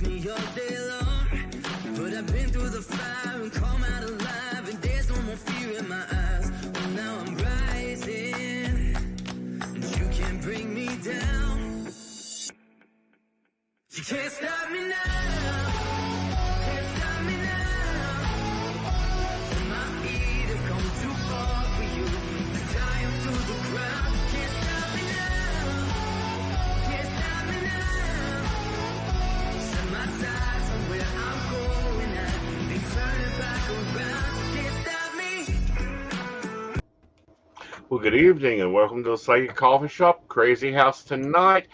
chase me all day long, but I've been through the fire and come out alive, and there's no more fear in my eyes. Oh, now I'm rising, and you can't bring me down. You can't stop me now. Can't stop me now. My feet have come too far for you to tie them to the ground. You can't stop me now. Can't stop me now. Set my sights on where I'm going at. They turn it back around. You can't stop me. Well, good evening and welcome to the Psychic Coffee Shop, Crazy House tonight.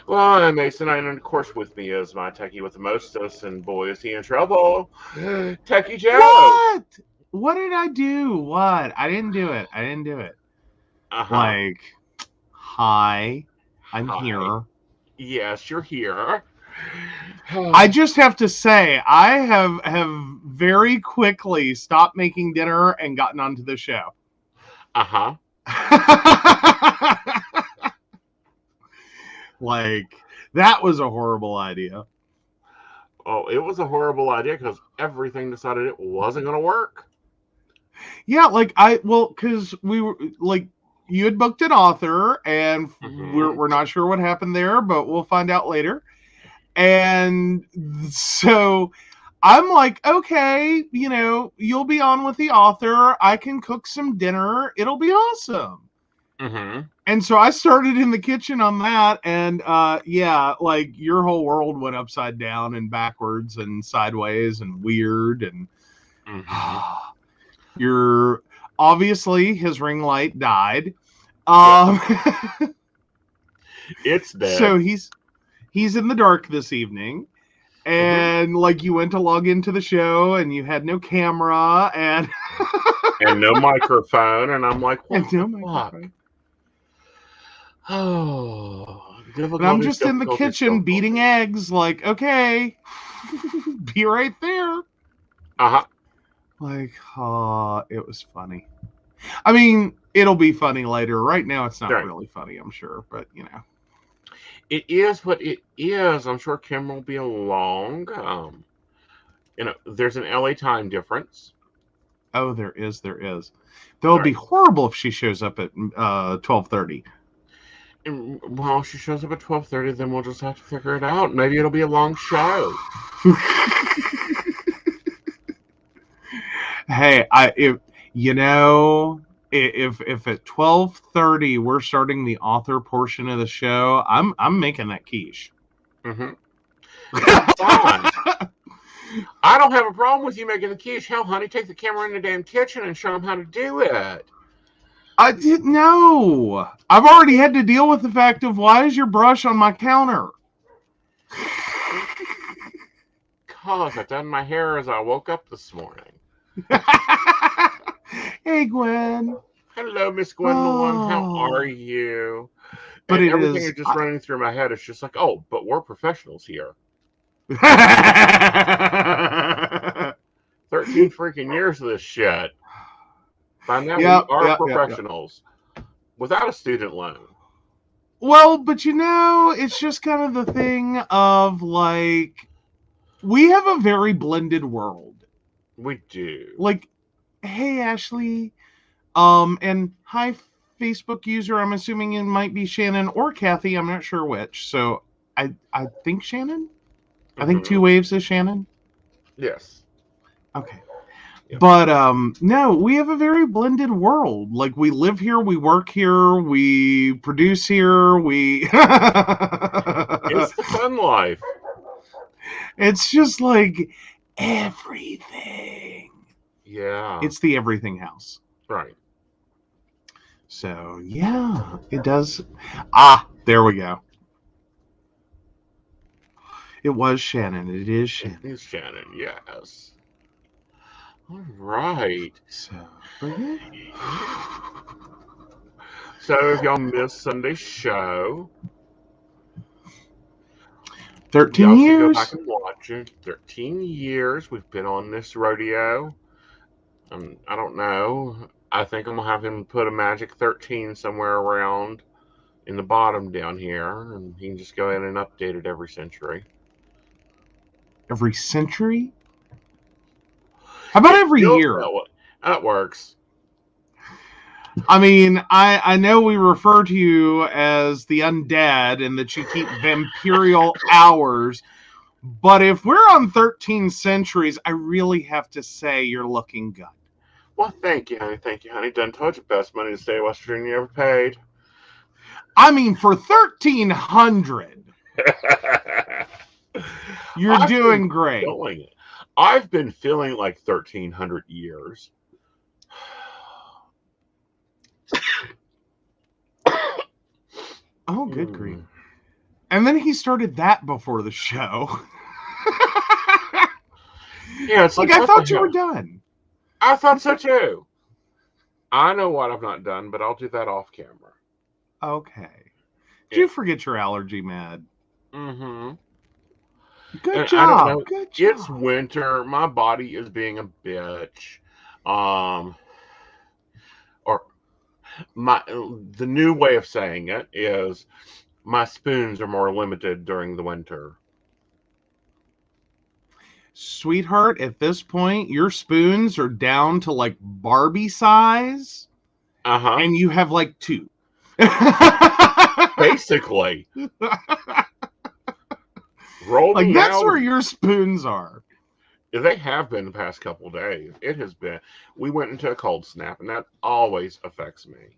Well, I'm Aeson Knight, and of course with me is my techie with the mostest, and boy is he in trouble, Techy Joe. What? What did I do? What? I didn't do it. Like, hi, I'm here. Yes, you're here. I just have to say, I have very quickly stopped making dinner and gotten onto the show. Like, that was a horrible idea. Oh, it was a horrible idea because everything decided it wasn't going to work. Yeah, because we were, like, you had booked an author, and we're not sure what happened there, but we'll find out later. And so I'm like, okay, you'll be on with the author. I can cook some dinner. It'll be awesome. And so I started in the kitchen on that, and like your whole world went upside down and backwards and sideways and weird, and obviously his ring light died. It's dead. So he's in the dark this evening, and like you went to log into the show and you had no camera and no microphone, and I'm like, what? And no microphone. Oh, and I'm just in the kitchen beating eggs, like, okay, be right there. Like, it was funny. I mean, it'll be funny later. Right now, it's not really funny, I'm sure, but it is what it is. I'm sure Kim will be along. There's an LA time difference. Oh, there is. That'll be horrible if she shows up at 12:30. Well, if she shows up at 12:30, then we'll just have to figure it out. Maybe it'll be a long show. Hey, if at 12:30 we're starting the author portion of the show, I'm making that quiche. Fine. I don't have a problem with you making the quiche. Hell, honey, take the camera in the damn kitchen and show them how to do it. I didn't know. I've already had to deal with the fact of why is your brush on my counter? Because I done my hair as I woke up this morning. Hey, Gwen. Hello, Miss Gwendolyn. How are you? But and everything is just running through my head. It's just like, oh, but we're professionals here. 13 freaking years of this shit. By now, we are professionals without a student loan. Well, but it's just kind of the thing of, like, we have a very blended world. We do. Like, hey, Ashley, and hi, Facebook user. I'm assuming it might be Shannon or Kathy. I'm not sure which. So I think Shannon. I think Two Waves is Shannon. Yes. Okay. Yep. But no, we have a very blended world. Like, we live here, we work here, we produce here, It's the fun life. It's just like everything. Yeah. It's the everything house. Right. So, yeah, it does. There we go. It was Shannon. It is Shannon. It is Shannon, yes. All right. So if y'all missed Sunday's show, 13 years. Go back and watch it. 13 years we've been on this rodeo. I don't know. I think I'm gonna have him put a magic 13 somewhere around in the bottom down here, and he can just go in and update it every century. Every century? How about every year? That works. I mean, I know we refer to you as the undead and that you keep vampirial hours, but if we're on 13 centuries, I really have to say you're looking good. Well, thank you, honey. Thank you, honey. Done told you best money to stay in West Virginia ever paid. I mean, for 1300, you're doing great. I've been feeling like 1300 years. Oh, good grief. And then he started that before the show. Yeah, it's like I thought you were done. I thought so too. I know what I've not done, but I'll do that off camera. Okay. Did you forget your allergy med? Mm-hmm. Good job. I don't know. Good job. It's winter. My body is being a bitch. The new way of saying it is my spoons are more limited during the winter. Sweetheart, at this point, your spoons are down to like Barbie size. Uh-huh. And you have like 2. Basically. Rolling that's out. where your spoons are. They have been the past couple of days. It has been. We went into a cold snap, and that always affects me.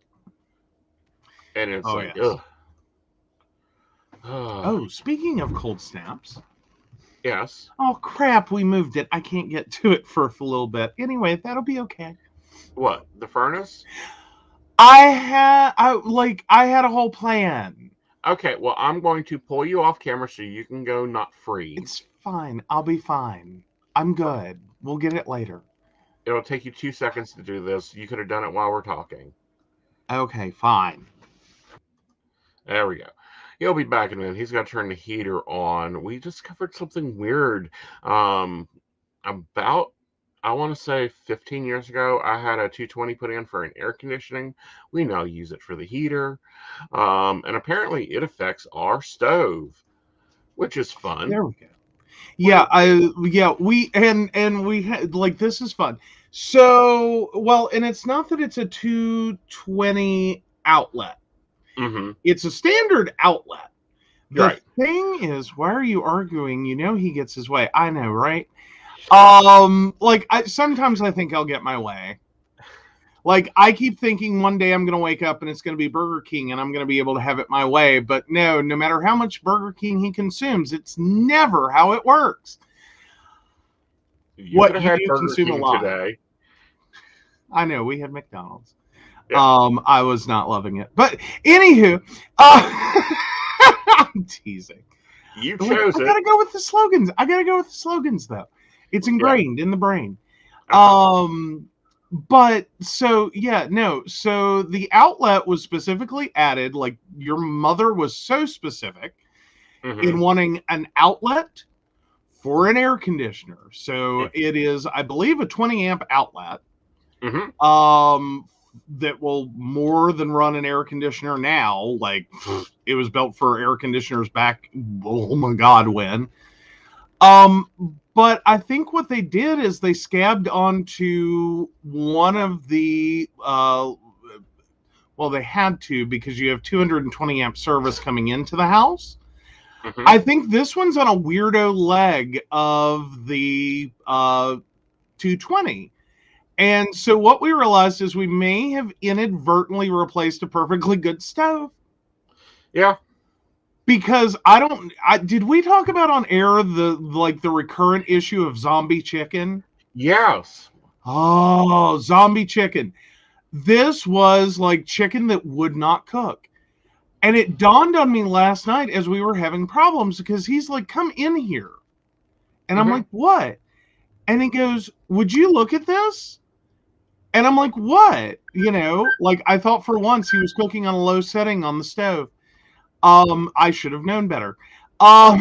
And it's ugh. Oh, speaking of cold snaps. Yes. Oh, crap, we moved it. I can't get to it for a little bit. Anyway, that'll be okay. What? The furnace? I had a whole plan. Okay, well, I'm going to pull you off camera so you can go not freeze. It's fine. I'll be fine. I'm good. We'll get it later. It'll take you 2 seconds to do this. You could have done it while we're talking. Okay, fine. There we go. He'll be back in a minute. He's got to turn the heater on. We discovered something weird. About, I want to say 15 years ago, I had a 220 put in for an air conditioning. We now use it for the heater. And apparently it affects our stove, which is fun. There we go. Yeah, we had like, this is fun. So, well, and it's not that it's a 220 outlet. Mm-hmm. It's a standard outlet. The right. thing is, why are you arguing? You know he gets his way. I know, right? Sometimes I think I'll get my way. Like, I keep thinking one day I'm going to wake up and it's going to be Burger King and I'm going to be able to have it my way. But no matter how much Burger King he consumes, it's never how it works. You could have had Burger King today. I know, we had McDonald's. Yeah. I was not loving it. But anywho, I'm teasing. You chose it. I gotta go with the slogans. Though. It's ingrained in the brain. But so so the outlet was specifically added, like your mother was so specific in wanting an outlet for an air conditioner. So it is, I believe, a 20 amp outlet. That will more than run an air conditioner now. Like, it was built for air conditioners back, oh my God, when. But I think what they did is they scabbed onto one of the, they had to, because you have 220 amp service coming into the house. I think this one's on a weirdo leg of the 220. And so what we realized is we may have inadvertently replaced a perfectly good stove. Yeah. Because did we talk about on air the recurrent issue of zombie chicken? Yes. Oh, zombie chicken. This was like chicken that would not cook. And it dawned on me last night as we were having problems, because he's like, come in here. And I'm like, what? And he goes, would you look at this? And I'm like, what? Like, I thought for once he was cooking on a low setting on the stove. I should have known better. No,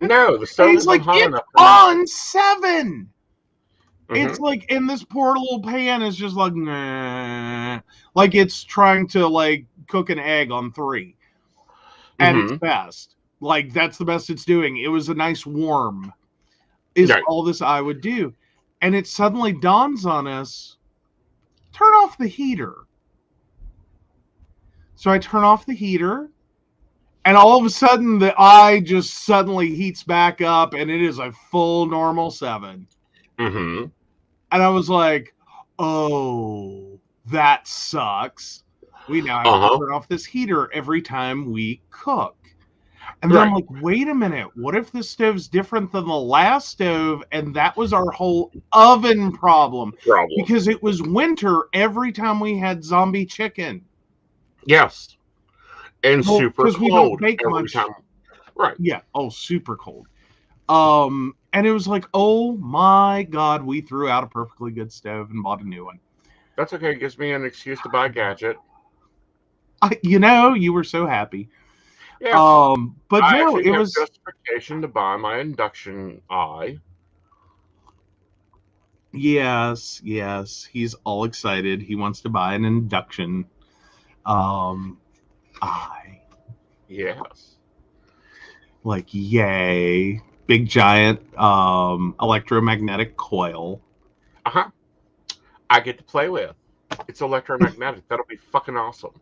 the stove is like, it's on 7. It's like, and this poor little pan is just like, nah. Like it's trying to like cook an egg on 3 at its best. Like, that's the best it's doing. It was a nice warm, is Right. all this I would do. And it suddenly dawns on us, turn off the heater. So I turn off the heater, and all of a sudden the eye just suddenly heats back up, and it is a full normal 7. Mm-hmm. And I was like, oh, that sucks. We now have to turn off this heater every time we cook. And then I'm like, wait a minute, what if this stove's different than the last stove? And that was our whole oven problem. Because it was winter every time we had zombie chicken. Yes. And super cold we don't bake every much. time. Right. Yeah. Oh, super cold. And it was like, oh my God, we threw out a perfectly good stove and bought a new one. That's okay. It gives me an excuse to buy a gadget. You were so happy. Yeah. But I no, actually it have was justification to buy my induction eye. Yes. He's all excited. He wants to buy an induction eye. Yes. Like, yay. Big giant electromagnetic coil. Uh-huh. I get to play with. It's electromagnetic. That'll be fucking awesome.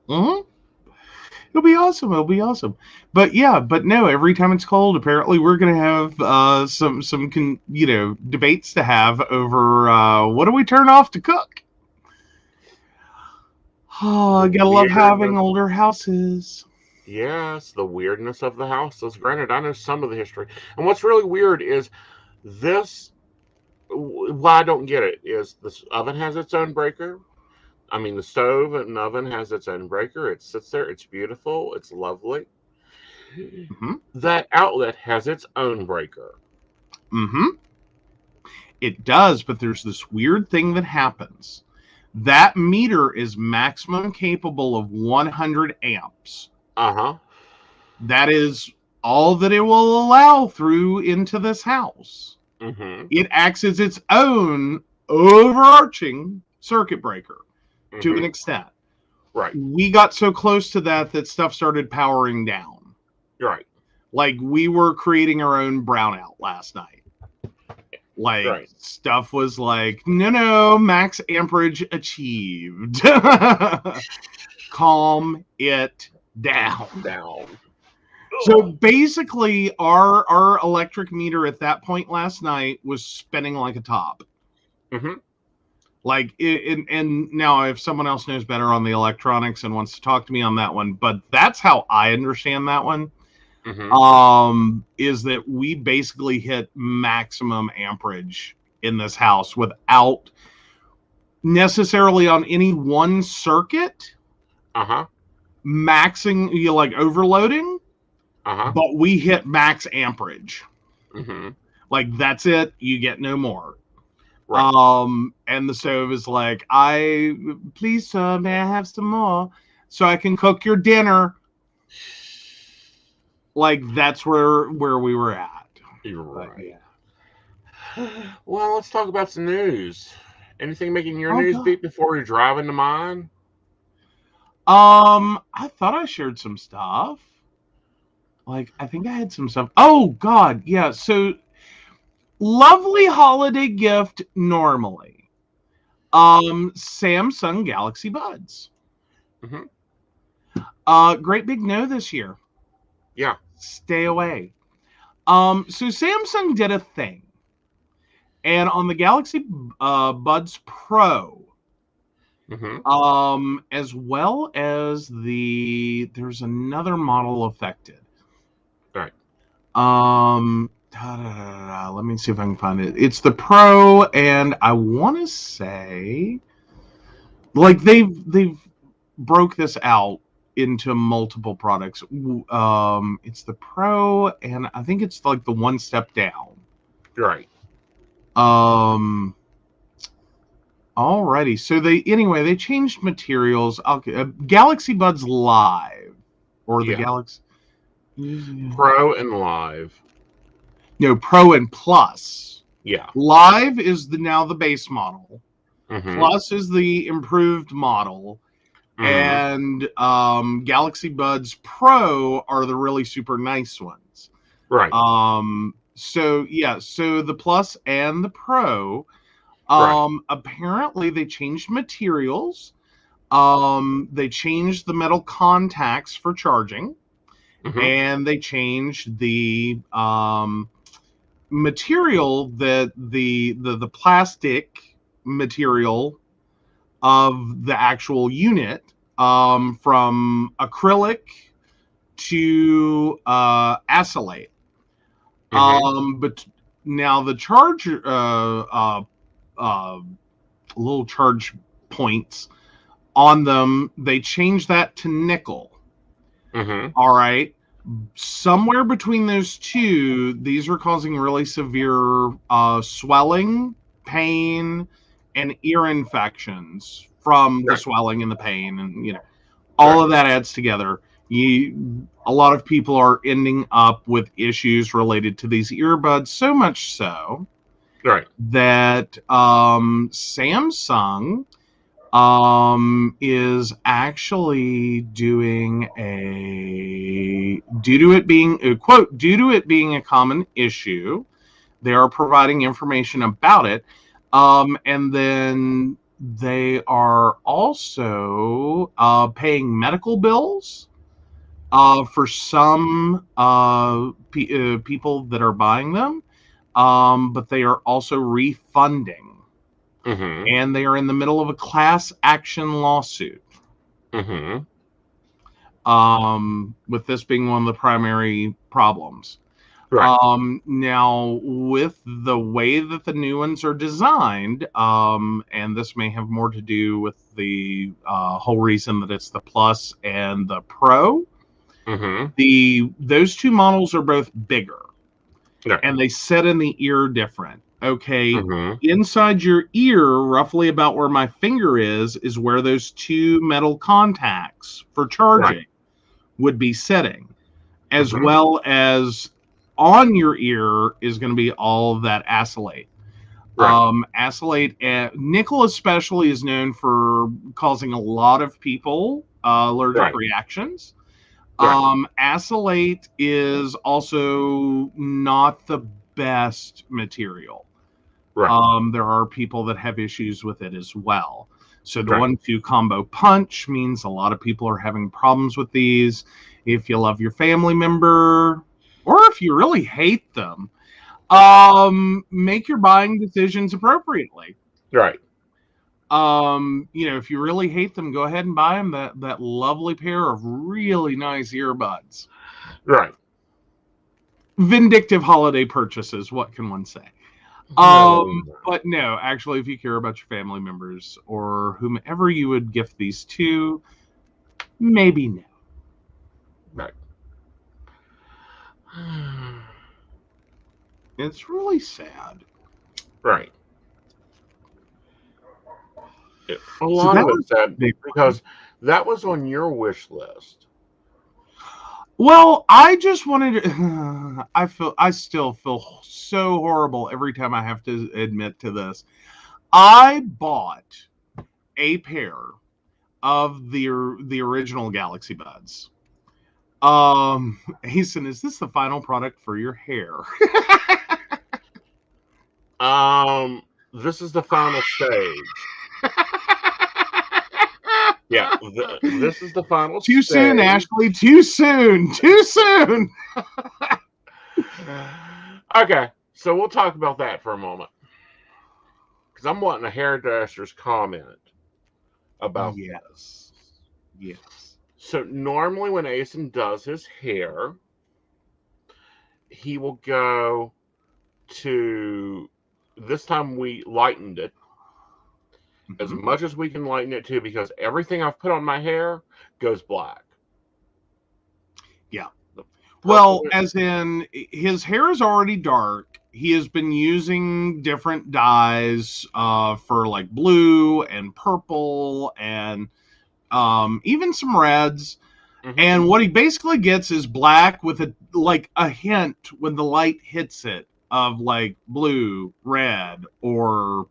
Mm-hmm. It'll be awesome. But no, every time it's cold, apparently we're gonna have some debates to have over what do we turn off to cook. Oh, I gotta love having older houses. Yes, the weirdness of the houses. Granted, I know some of the history. And what's really weird is this, why I don't get it, is this oven has its own breaker. I mean, the stove and oven has its own breaker. It sits there. It's beautiful. It's lovely. Mm-hmm. That outlet has its own breaker. Mm-hmm. It does, but there's this weird thing that happens. That meter is maximum capable of 100 amps. Uh-huh. That is all that it will allow through into this house. Mm-hmm. It acts as its own overarching circuit breaker to an extent. Right. We got so close to that stuff started powering down. Right. Like, we were creating our own brownout last night. Like, stuff was like, no, max amperage achieved. Calm it down. So basically, our electric meter at that point last night was spinning like a top. Mm-hmm. Like, and now if someone else knows better on the electronics and wants to talk to me on that one, but that's how I understand that one. Mm-hmm. Is that we basically hit maximum amperage in this house without necessarily on any one circuit maxing, like overloading, but we hit max amperage. Mm-hmm. Like, that's it. You get no more. Right. And the stove is like, please, sir, may I have some more so I can cook your dinner? Like, that's where we were at. You're right. Well, let's talk about some news. Anything making your news beat before you're driving to mine? I thought I shared some stuff. Like, I think I had some stuff. Oh, God, yeah. So, lovely holiday gift normally. Samsung Galaxy Buds. Mm-hmm. Great big no this year. Yeah. Stay away. So Samsung did a thing. And on the Galaxy Buds Pro, as well as there's another model affected. Right. Let me see if I can find it. It's the Pro, and I want to say, like, they've broke this out into multiple products. It's the Pro, and I think it's like the one step down. Right. Alrighty. So they changed materials. Galaxy Buds Live, or the Galaxy Pro and Live. No, Pro and Plus. Yeah. Live is now the base model. Mm-hmm. Plus is the improved model. and Galaxy Buds Pro are the really super nice ones. Right. So the Plus and the Pro, apparently they changed materials. They changed the metal contacts for charging, and they changed the material, that the plastic material of the actual unit, from acrylic to acrylate. But now the charge little charge points on them, they changed that to nickel. All right. Somewhere between those two, these are causing really severe swelling, pain, and ear infections from the swelling and the pain, and all of that adds together. A lot of people are ending up with issues related to these earbuds, so much so that Samsung is actually doing due to it being a common issue, they are providing information about it, and then they are also paying medical bills for some people that are buying them, but they are also refunding. And they are in the middle of a class action lawsuit. With this being one of the primary problems. Now, with the way that the new ones are designed, and this may have more to do with the whole reason that it's the Plus and the Pro, those two models are both bigger. And they sit in the ear different. Okay, inside your ear, roughly about where my finger is where those two metal contacts for charging would be sitting, as well as on your ear is going to be all of that acrylate. Acrylate, nickel especially, is known for causing a lot of people allergic reactions. Acrylate is also not the best material. There are people that have issues with it as well. So the 1-2 combo punch means a lot of people are having problems with these. If you love your family member, or if you really hate them, make your buying decisions appropriately. If you really hate them, go ahead and buy them that lovely pair of really nice earbuds. Vindictive holiday purchases, what can one say? But no, actually, if you care about your family members or whomever you would gift these to, maybe no. It's really sad. A lot of it's sad because that was on your wish list. Well, I just wanted to. I still feel so horrible every time I have to admit to this. I bought a pair of the original Galaxy Buds. Aeson, is this the final product for your hair? This is the final stage. This is the final Too stage. soon, Ashley. Too soon. Okay, so we'll talk about that for a moment. Because I'm wanting a hairdresser's comment about this. Yes. So normally when Aeson does his hair, he will go to, this time we lightened it as much as we can lighten it to, because everything I've put on my hair goes black. Well, as in, his hair is already dark. He has been using different dyes for like blue and purple and even some reds. And what he basically gets is black with a hint when the light hits it of like blue, red, or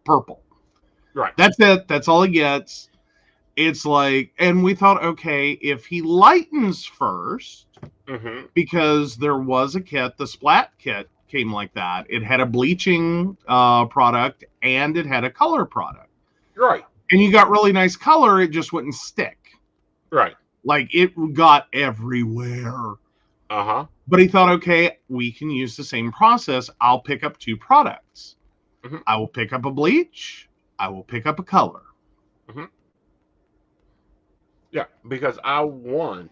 purple. That's it. That's all he gets. it's like, and we thought, okay, if he lightens first, Mm-hmm. because there was a kit, the Splat kit came like that. It had a bleaching product and it had a color product. Right. And you got really nice color, it just wouldn't stick. Right. Like it got everywhere. Uh-huh. But he thought, okay, we can use the same process. I'll pick up 2 products. Mm-hmm. I will pick up a bleach. I will pick up a color. Mm-hmm. Yeah, because I want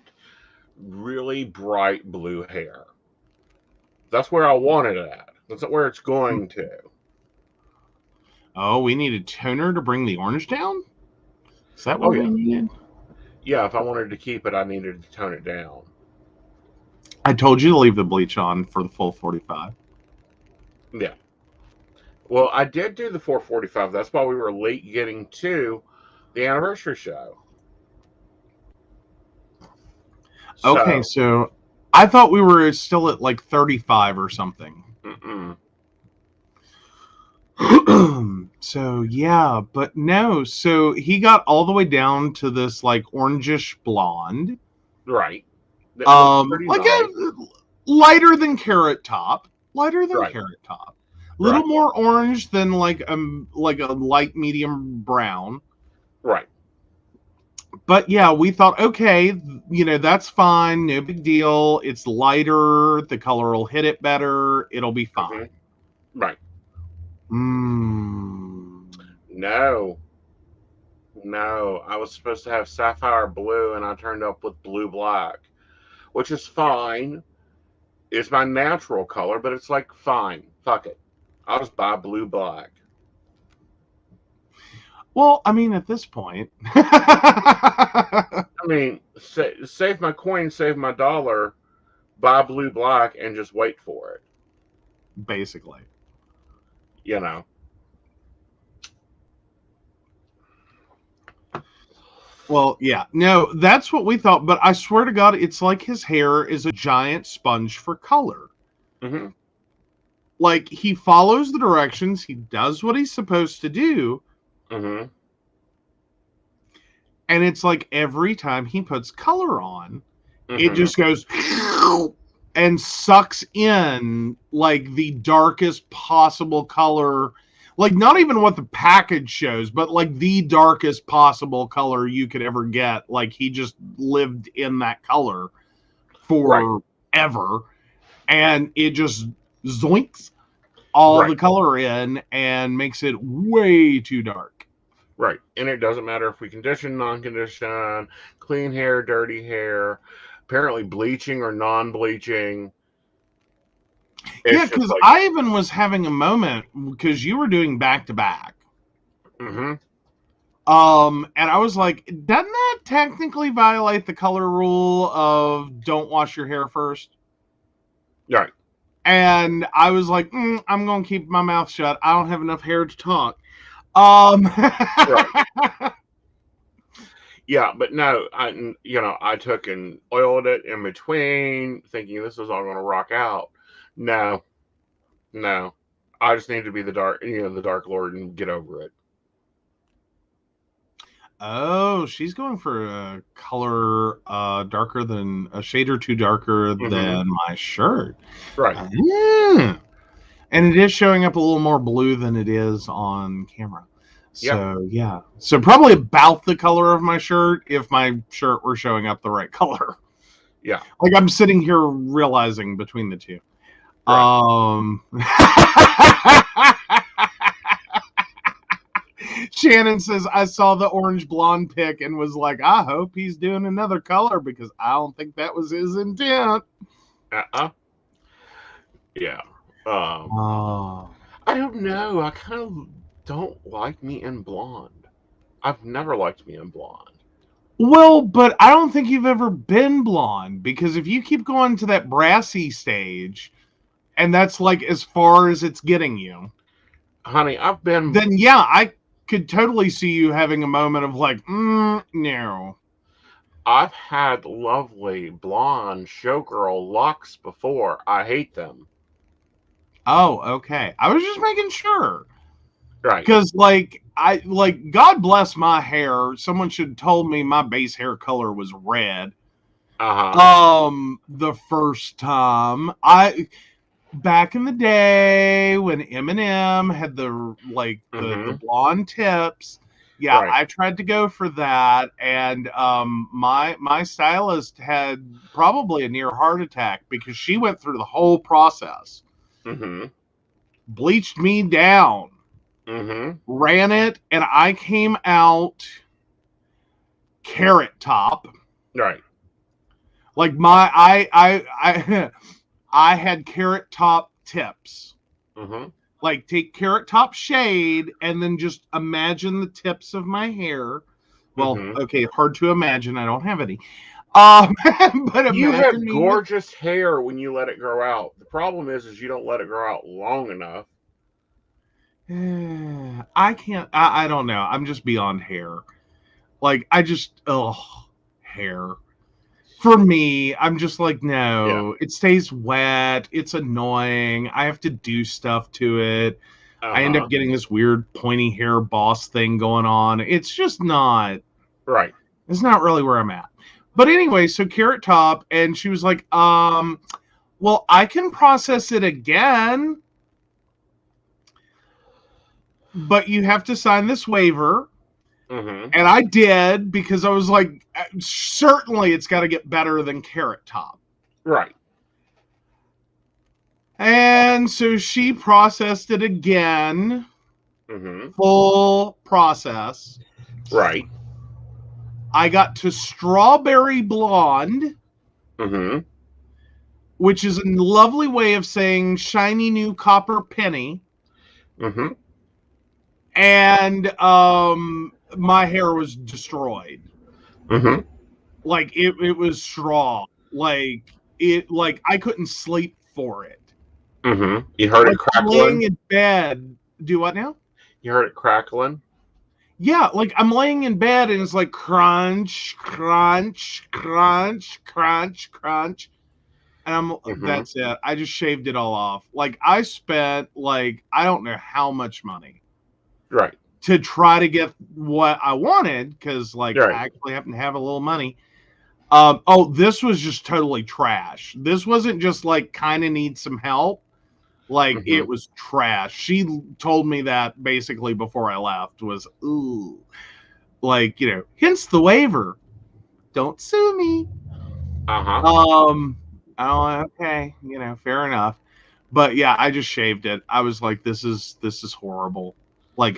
really bright blue hair. That's where I want it at. That's where it's going to. Oh, we need a toner to bring the orange down? Is that Oh, what we yeah. needed? Yeah, if I wanted to keep it, I needed to tone it down. I told you to leave the bleach on for the full 45. Yeah. Well, I did do the 445. That's why we were late getting to the anniversary show. Okay, so I thought we were still at like 35 or something. Mm-mm. So yeah, but no. So he got all the way down to this like orangish blonde. Right. That looks pretty Like nice. a lighter than carrot top. Lighter than Right. carrot top. Little Right. more orange than like a light medium brown. Right. But yeah, we thought, okay, that's fine, no big deal. It's lighter, the color will hit it better, it'll be fine. Right. Mm. No, I was supposed to have sapphire blue, and I turned up with blue black, which is fine. It's my natural color, but it's like fine, fuck it. I'll just buy blue black. Well, I mean, at this point, I mean, save my coin, save my dollar, buy blue black, and just wait for it. basically. You know. Well, yeah, no, that's what we thought. But I swear to God, it's like his hair is a giant sponge for color. Mm-hmm. Like he follows the directions, he does what he's supposed to do. Mm-hmm. And it's like every time he puts color on, it Mm-hmm. just goes and sucks in like the darkest possible color. Like not even what the package shows, but like the darkest possible color you could ever get. Like he just lived in that color forever. And it just zoinks all the color in and makes it way too dark. Right. And it doesn't matter if we condition, non-condition, clean hair, dirty hair, apparently bleaching or non-bleaching. Yeah, because like, I even was having a moment because you were doing back-to-back. Mm-hmm. And I was like, doesn't that technically violate the color rule of don't wash your hair first? Right. And I was like, I'm going to keep my mouth shut. I don't have enough hair to talk. Right. Yeah, but no, I took and oiled it in between, thinking this was all going to rock out. No, I just need to be the Dark Lord and get over it. Oh, she's going for a color darker than a shade or two darker than my shirt. Right. And it is showing up a little more blue than it is on camera. So, yeah. So, probably about the color of my shirt if my shirt were showing up the right color. Yeah. Like, I'm sitting here realizing between the two. Right. Shannon says, I saw the orange blonde pic and was like, I hope he's doing another color because I don't think that was his intent. Yeah. I don't know. I kind of don't like me in blonde. I've never liked me in blonde. Well, but I don't think you've ever been blonde because if you keep going to that brassy stage and that's like as far as it's getting you. Honey, I've been... Then yeah, I could totally see you having a moment of like, no. I've had lovely blonde showgirl locks before. I hate them. Oh, okay. I was just making sure. Right. Because, like, God bless my hair. Someone should have told me my base hair color was red. The first time back in the day when Eminem had the blonde tips, yeah, Right. I tried to go for that, and my stylist had probably a near heart attack because she went through the whole process, bleached me down, ran it, and I came out carrot top. Right. Like I had carrot top tips. Like take carrot top shade and then just imagine the tips of my hair. Well, okay, hard to imagine. I don't have any. But You have imagine me gorgeous hair when you let it grow out. The problem is you don't let it grow out long enough. I can't. I don't know. I'm just beyond hair. Like hair. For me, I'm just like, no, it stays wet. It's annoying. I have to do stuff to it. I end up getting this weird pointy hair boss thing going on. It's just not right. It's not really where I'm at. But anyway, so Carrot Top, and she was like, well, I can process it again, but you have to sign this waiver. And I did, because I was like, certainly it's got to get better than Carrot Top. Right. And so she processed it again. Full process. Right. I got to Strawberry Blonde, which is a lovely way of saying shiny new copper penny. And my hair was destroyed. Like it was straw. Like I couldn't sleep for it. You heard it crackling? I'm laying in bed. Do what now? You heard it crackling? Yeah, like I'm laying in bed and it's like crunch, crunch, crunch, crunch, crunch. And that's it. I just shaved it all off. Like I spent I don't know how much money. Right. To try to get what I wanted, because I actually happen to have a little money. This was just totally trash. This wasn't just kind of need some help. It was trash. She told me that basically before I left was, ooh, hence the waiver. Don't sue me. Okay, fair enough. But yeah, I just shaved it. I was like, this is horrible.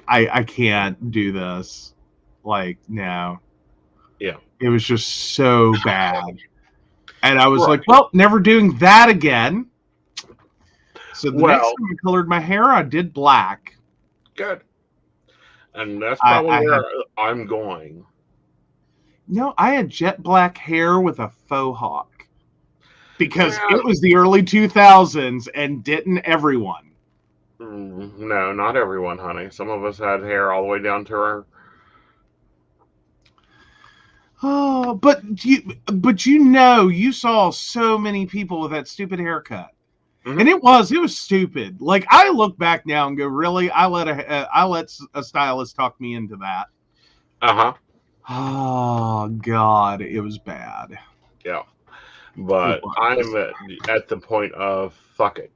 I can't do this. No. Yeah. It was just so bad. And I was like, well, never doing that again. So the next time I colored my hair, I did black. Good. And that's probably where I'm going. No, I had jet black hair with a faux hawk. Because it was the early 2000s, and didn't everyone? No, not everyone, honey. Some of us had hair all the way down to our... Oh, but you saw so many people with that stupid haircut. And it was stupid. I look back now and go, really? I let a stylist talk me into that. Oh God, it was bad. Yeah. But I'm at the point of, fuck it.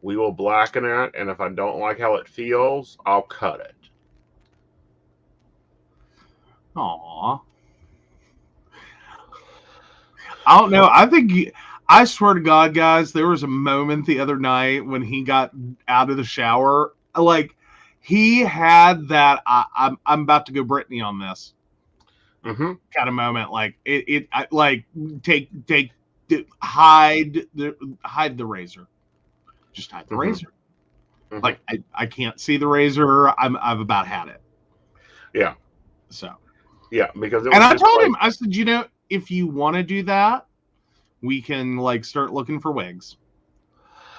We will blacken it, and if I don't like how it feels, I'll cut it. Aww. I don't know. I swear to God, guys, there was a moment the other night when he got out of the shower. He had that I'm about to go Britney on this. Kind of moment. Hide the razor. Just hide the razor. I can't see the razor. I've about had it. Yeah. So. Yeah, because I told him, I said, if you want to do that, we can start looking for wigs.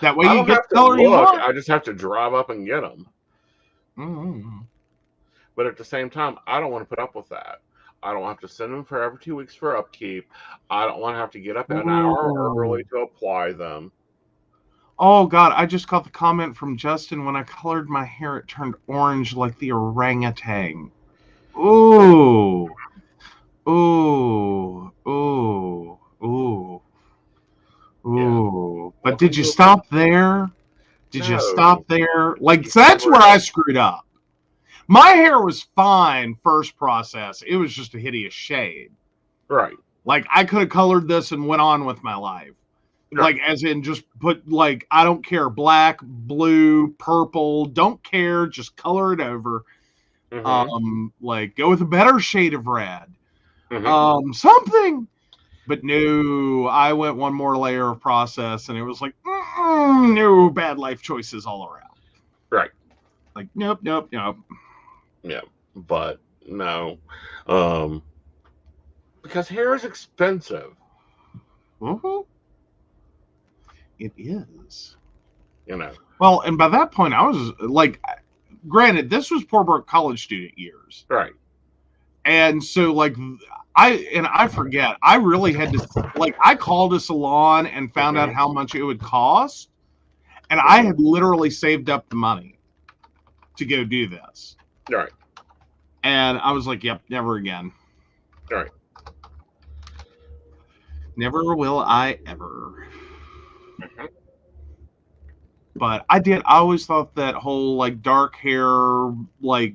That way you get the color you want. I just have to drive up and get them. But at the same time, I don't want to put up with that. I don't have to send them for every 2 weeks for upkeep. I don't want to have to get up an hour early to apply them. Oh God, I just got the comment from Justin. When I colored my hair, it turned orange like the orangutan. Ooh, ooh, ooh, ooh, Yeah. ooh. But Welcome did you to stop there? Did you No. stop there? Like You that's cover where it I up. screwed up. My hair was fine first process. It was just a hideous shade. Right. Like I could have colored this and went on with my life. Right. Like as in just put like I don't care, black, blue, purple, don't care, just color it over. Mm-hmm. Like go with a better shade of red. Mm-hmm. Something. But no, I went one more layer of process and it was like no bad life choices all around. Right. Like nope, nope, nope. Yeah. But no. Um, because hair is expensive. Uh-huh. It is. You know. Well, and by that point, I was like, granted, this was poor broke college student years, Right. and so like, I forget, I really had to like, I called a salon and found out Mm-hmm. how much it would cost, and I Mm-hmm. had literally saved up the money to go do this, Right. and I was like, yep, never again, Right. never will I ever. Mm-hmm. But I always thought that whole like dark hair, like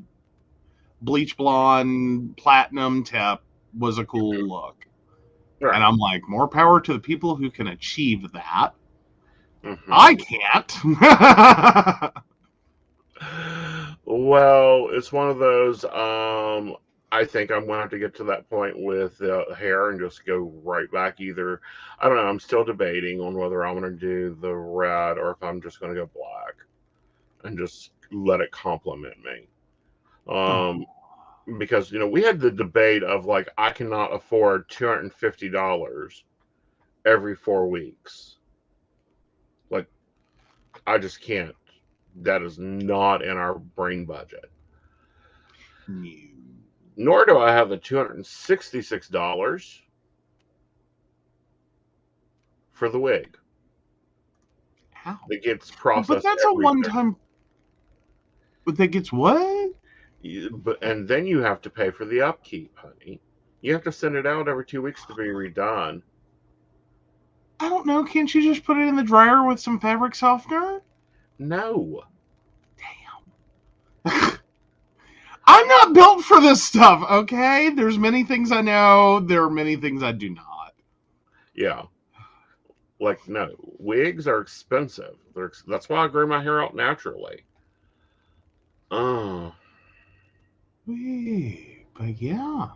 bleach blonde, platinum tip was a cool look. And Right. I'm like, more power to the people who can achieve that. Mm-hmm. I can't. Well, it's one of those. I think I'm going to have to get to that point with hair and just go right back. Either I don't know. I'm still debating on whether I'm going to do the red or if I'm just going to go black and just let it complement me. Um, because we had the debate of like I cannot afford $250 every 4 weeks. Like I just can't. That is not in our brain budget. Nor do I have the $266 for the wig How? that gets But processed that's a every one time. But that gets what? but and then you have to pay for the upkeep, honey. You have to send it out every 2 weeks to be redone. I don't know. Can't you just put it in the dryer with some fabric softener? No. I'm not built for this stuff, okay? There's many things I know. There are many things I do not. Yeah. Like no. Wigs are expensive. That's why I grow my hair out naturally. Oh. But yeah.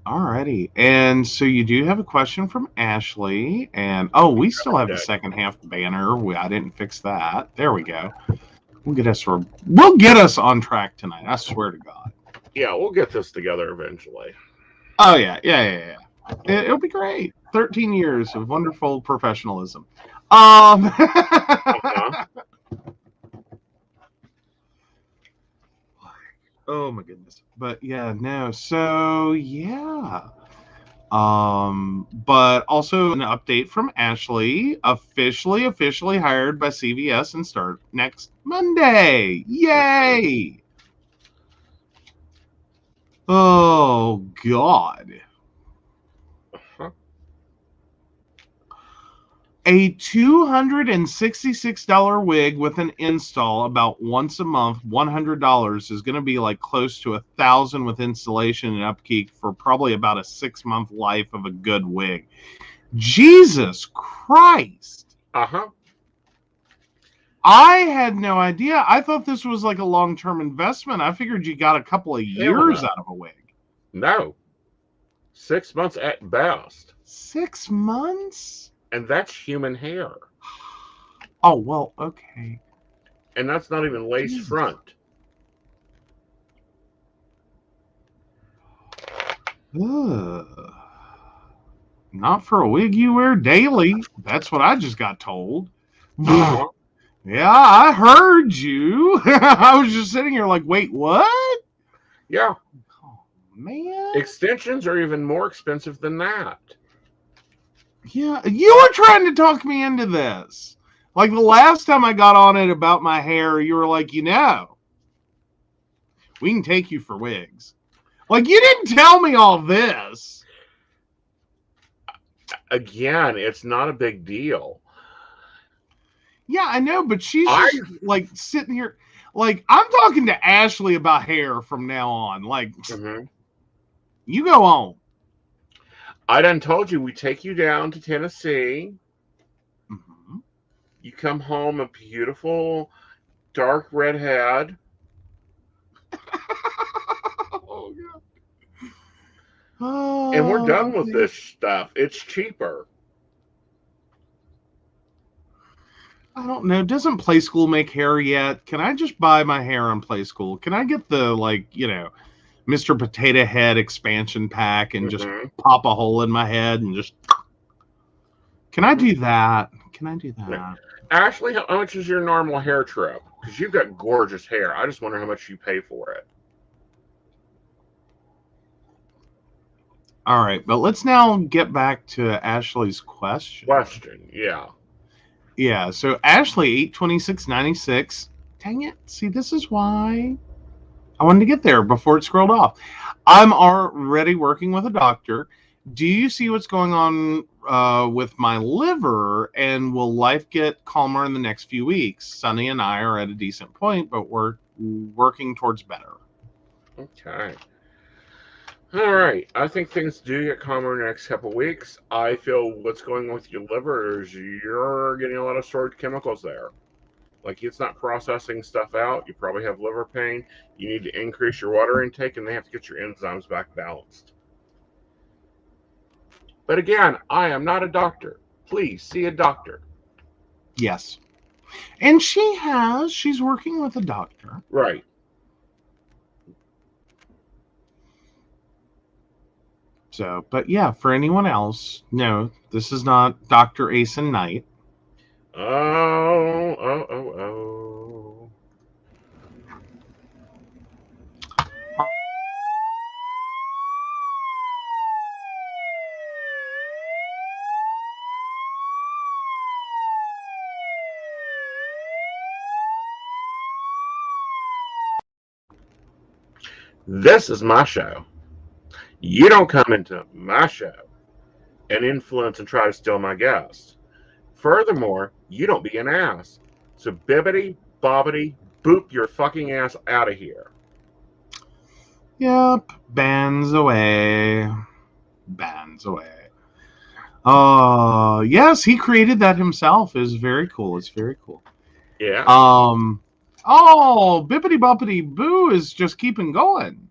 Alrighty. And so you do have a question from Ashley. And oh, we still have the second half banner. I didn't fix that. There we go. We'll get us on track tonight. I swear to God. Yeah, we'll get this together eventually. Oh yeah. It'll be great. 13 years of wonderful professionalism. Uh-huh. Oh my goodness. But yeah, no. So yeah. But also an update from Ashley, officially hired by CVS and start next Monday. Yay! Oh God. Uh-huh. A $266 wig with an install about once a month, $100 is going to be like close to $1,000 with installation and upkeep for probably about a 6-month life of a good wig. Jesus Christ. Uh-huh. I had no idea. I thought this was like a long-term investment. I figured you got a couple of years out of a wig. No. 6 months at best. 6 months? And that's human hair. Oh, well, okay. And that's not even lace Jesus. front. Ugh. Not for a wig you wear daily. That's what I just got told. Uh-huh. Yeah, I heard you. I was just sitting here like, wait, what? Yeah. Oh, man. Extensions are even more expensive than that. Yeah, you were trying to talk me into this. Like the last time I got on it about my hair, you were like, we can take you for wigs. Like, you didn't tell me all this. Again, it's not a big deal. Yeah, I know, but she's I just like sitting here. Like, I'm talking to Ashley about hair from now on. Like, you go on. I done told you we take you down to Tennessee. Mm-hmm. You come home a beautiful dark redhead. Oh, God. And we're done Oh, with this stuff. It's cheaper. I don't know. Doesn't Play School make hair yet? Can I just buy my hair on Play School? Can I get the, like, Mr. Potato Head expansion pack and just pop a hole in my head and just... Can I do that? Can I do that? Ashley, how much is your normal hair trim? Because you've got gorgeous hair. I just wonder how much you pay for it. All right, but let's now get back to Ashley's question. Yeah. Yeah, so Ashley, 826.96. Dang it. See, this is why I wanted to get there before it scrolled off. I'm already working with a doctor. Do you see what's going on with my liver, and will life get calmer in the next few weeks? Sunny and I are at a decent point, but we're working towards better. Okay. All right. I think things do get calmer in the next couple weeks. I feel what's going on with your liver is you're getting a lot of stored chemicals there. Like it's not processing stuff out. You probably have liver pain. You need to increase your water intake, and they have to get your enzymes back balanced. But again, I am not a doctor. Please see a doctor. Yes. And she's working with a doctor. Right. So, but yeah, for anyone else, no, this is not Dr. Aeson Knight. Oh. This is my show. You don't come into my show and influence and try to steal my guests. Furthermore, you don't be an ass. So bibbity, bobbity, boop your fucking ass out of here. Yep, bands away. Yes, he created that himself. It's very cool. Yeah. Bippity Boppity Boo is just keeping going.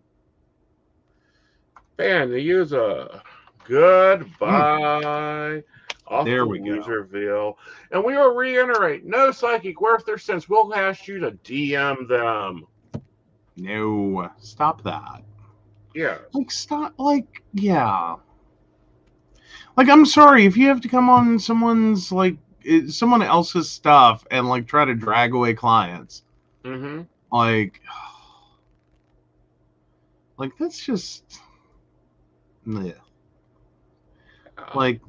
Man, they use a goodbye off There the we go. Loserville. And we will reiterate, no psychic worth their sense. We'll ask you to DM them. No, stop that. Yeah. Yeah. Like, I'm sorry, if you have to come on someone else's stuff and, like, try to drag away clients. Mm-hmm. Like, that's just... Yeah. Like...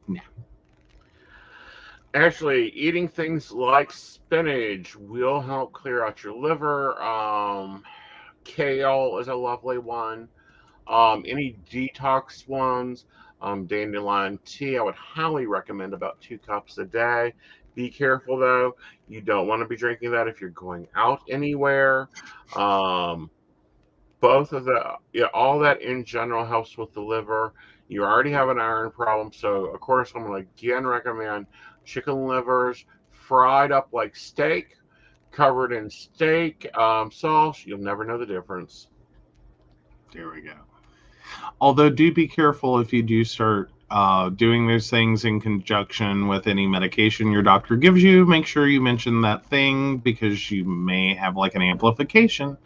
Yeah. Actually, eating things like spinach will help clear out your liver. Kale is a lovely one. Any detox ones, dandelion tea, I would highly recommend about 2 cups a day. Be careful though; you don't want to be drinking that if you're going out anywhere. Both of all that in general helps with the liver. You already have an iron problem, so of course I'm going to again recommend chicken livers fried up like steak, covered in steak sauce. You'll never know the difference. There we go. Although, do be careful if you do start doing those things in conjunction with any medication your doctor gives you. Make sure you mention that thing because you may have like an amplification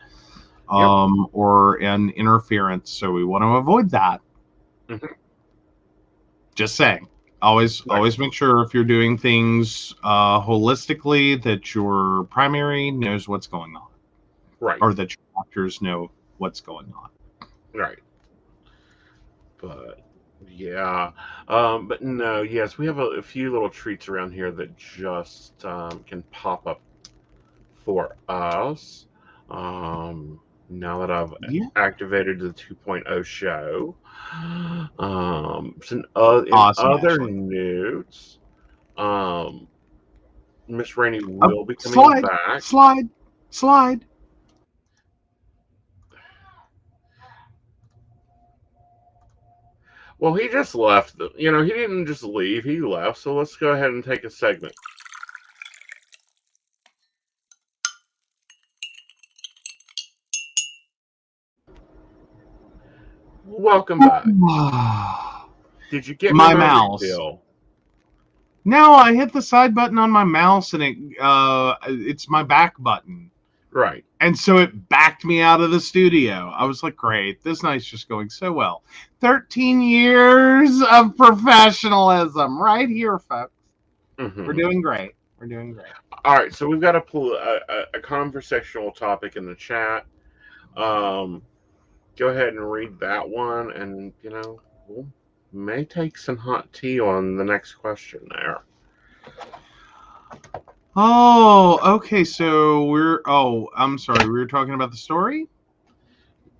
or an interference. So we want to avoid that. Mm-hmm. Just saying. Always make sure if you're doing things holistically that your primary knows what's going on. Right. Or that your doctors know what's going on. Right. But Yeah. But no, yes, we have a few little treats around here that just can pop up for us. Now that I've Yeah. activated the 2.0 show. In Awesome, other Ashley. news, um, Miss Rainey Up, will be coming slide, back. slide, slide. Well, he just left. He didn't just leave. He left. So let's go ahead and take a segment. Welcome back. Did you get My my mouse. refill? No, I hit the side button on my mouse and it's my back button. Right. And so it backed me out of the studio. I was like, great, this night's just going so well. 13 years of professionalism right here, folks. We're Mm-hmm. doing great. We're doing great. All right. So we've got a conversational topic in the chat. Um, Go ahead and read that one, and we'll may take some hot tea on the next question there. Oh, okay. So I'm sorry. We were talking about the story?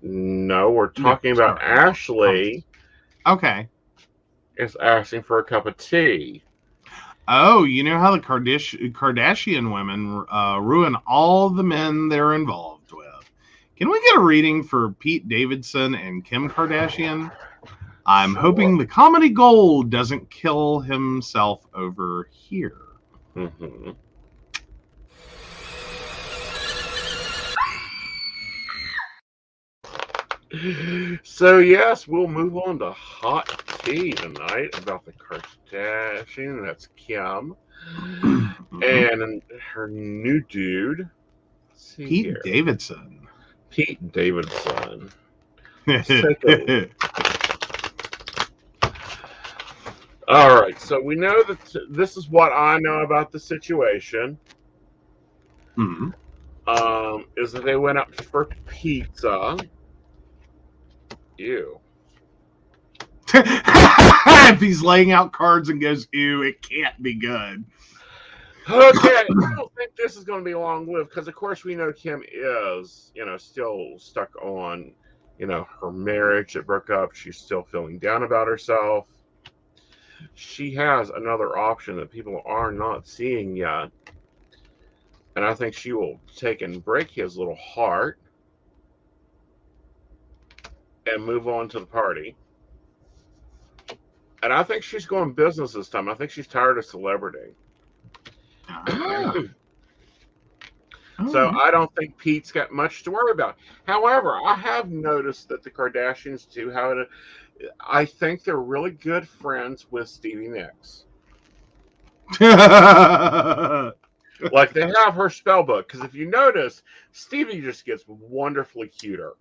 No, we're No, talking about sorry. No. Ashley Okay. is asking for a cup of tea. Oh, you know how the Kardashian women ruin all the men they're involved with. Can we get a reading for Pete Davidson and Kim Kardashian? I'm Sure. hoping the comedy gold doesn't kill himself over here. Mm-hmm. So yes, we'll move on to hot tea tonight about the Kardashian. That's Kim and her new dude. Let's see Pete here, Davidson. Pete Davidson. Let's take a. All right, so we know that this is what I know about the situation. Mhm. Is that they went up for pizza. Ew. If he's laying out cards and goes, ew, it can't be good. Okay, I don't think this is going to be long lived because, of course, we know Kim is, still stuck on, her marriage that broke up. She's still feeling down about herself. She has another option that people are not seeing yet, and I think she will take and break his little heart and move on to the party. And I think she's going business this time. I think she's tired of celebrity. Ah, all So right. I don't think Pete's got much to worry about. However, I have noticed that the Kardashians too have it. I think they're really good friends with Stevie Nicks. Like they have her spell book. Because if you notice, Stevie just gets wonderfully cuter,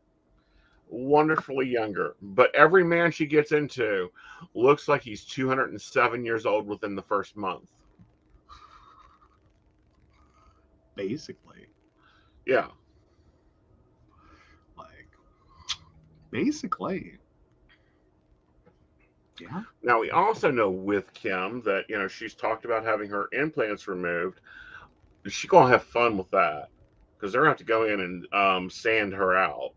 wonderfully younger. But every man she gets into looks like he's 207 years old within the first month. Basically. Yeah. Like, basically. Yeah. Now we also know with Kim that she's talked about having her implants removed. She's gonna have fun with that because they're gonna have to go in and sand her out.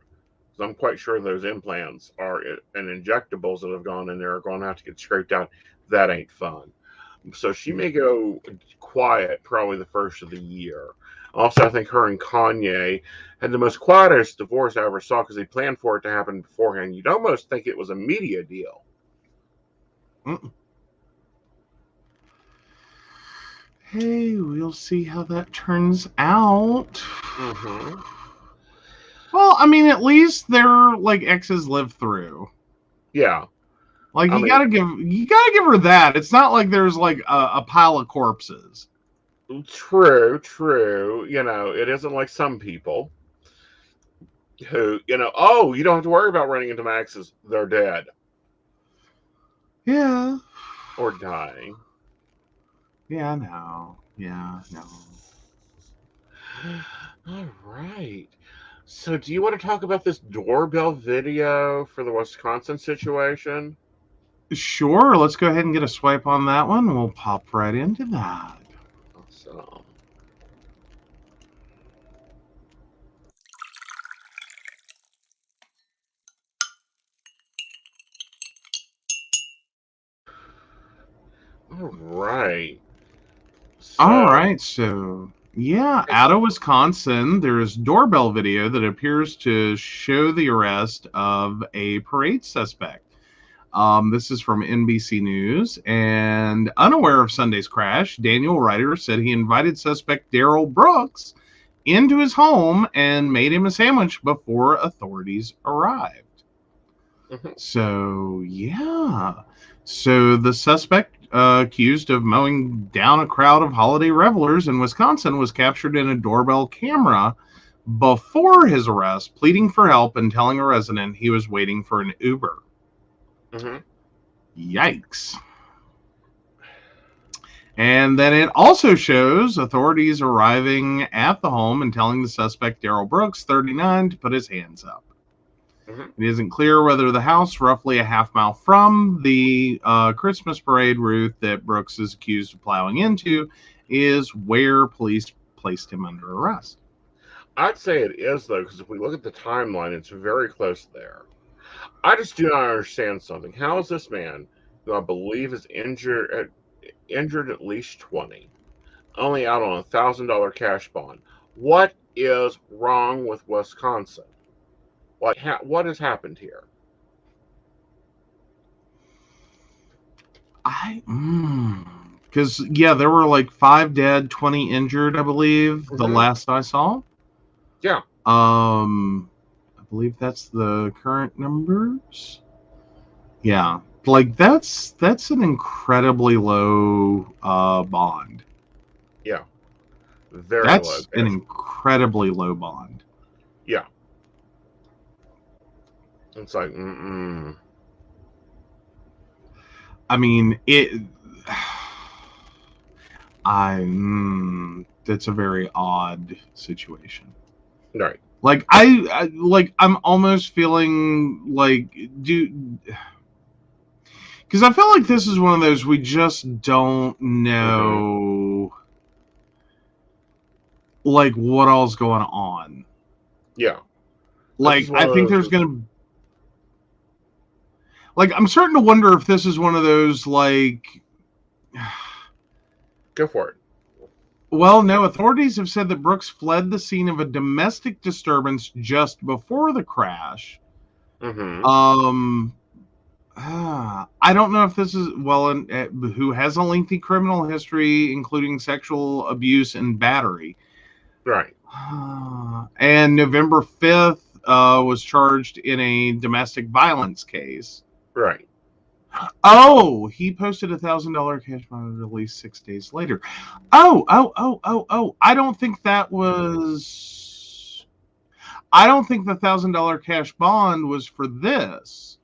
So I'm quite sure those implants and injectables that have gone in there are going to have to get scraped out. That ain't fun. So she may go quiet probably the first of the year. Also, I think her and Kanye had the most quietest divorce I ever saw because they planned for it to happen beforehand. You'd almost think it was a media deal. Mm-mm. Hey, we'll see how that turns out. Mm-hmm. Well, I mean, at least their like exes lived through. Yeah. Like I you mean, gotta give her that. It's not like there's like a pile of corpses. true, true. It isn't like some people who, oh, you don't have to worry about running into my exes. They're dead Yeah. or dying. Yeah, no. Yeah, no. All right. So, do you want to talk about this doorbell video for the Wisconsin situation? Sure, let's go ahead and get a swipe on that one. We'll pop right into that. Awesome. All right. All right, so yeah, out of Wisconsin, there's doorbell video that appears to show the arrest of a parade suspect. This is from NBC News, and unaware of Sunday's crash, Daniel Ryder said he invited suspect Daryl Brooks into his home and made him a sandwich before authorities arrived. So, yeah. So the suspect accused of mowing down a crowd of holiday revelers in Wisconsin was captured in a doorbell camera before his arrest, pleading for help and telling a resident he was waiting for an Uber. Yikes. And then it also shows authorities arriving at the home and telling the suspect, Daryl Brooks, 39, to put his hands up. It isn't clear whether the house, roughly a half mile from the Christmas parade route that Brooks is accused of plowing into, is where police placed him under arrest. I'd say it is, though, because if we look at the timeline, it's very close there. I just do not understand something. How is this man, who I believe is injured at least 20, only out on $1,000 cash bond? What is wrong with Wisconsin? Like, what has happened here? Because there were like 5 dead, 20 injured, I believe, the last I saw. Yeah. I believe that's the current numbers. Yeah, like that's an incredibly low bond. Yeah, very that's low. An incredibly low bond. Yeah, it's like, I mean, that's a very odd situation. Right. Like I'm almost feeling like, because I feel like this is one of those we just don't know, like what all's going on. Yeah. Like I think there's gonna, like I'm starting to wonder if this is one of those like. Go for it. Well, no, authorities have said that Brooks fled the scene of a domestic disturbance just before the crash. I don't know if this is, who has a lengthy criminal history, including sexual abuse and battery. Right. And November 5th was charged in a domestic violence case. Right. Oh, he posted $1,000 cash bond release 6 days later. Oh. I don't think the $1,000 cash bond was for this.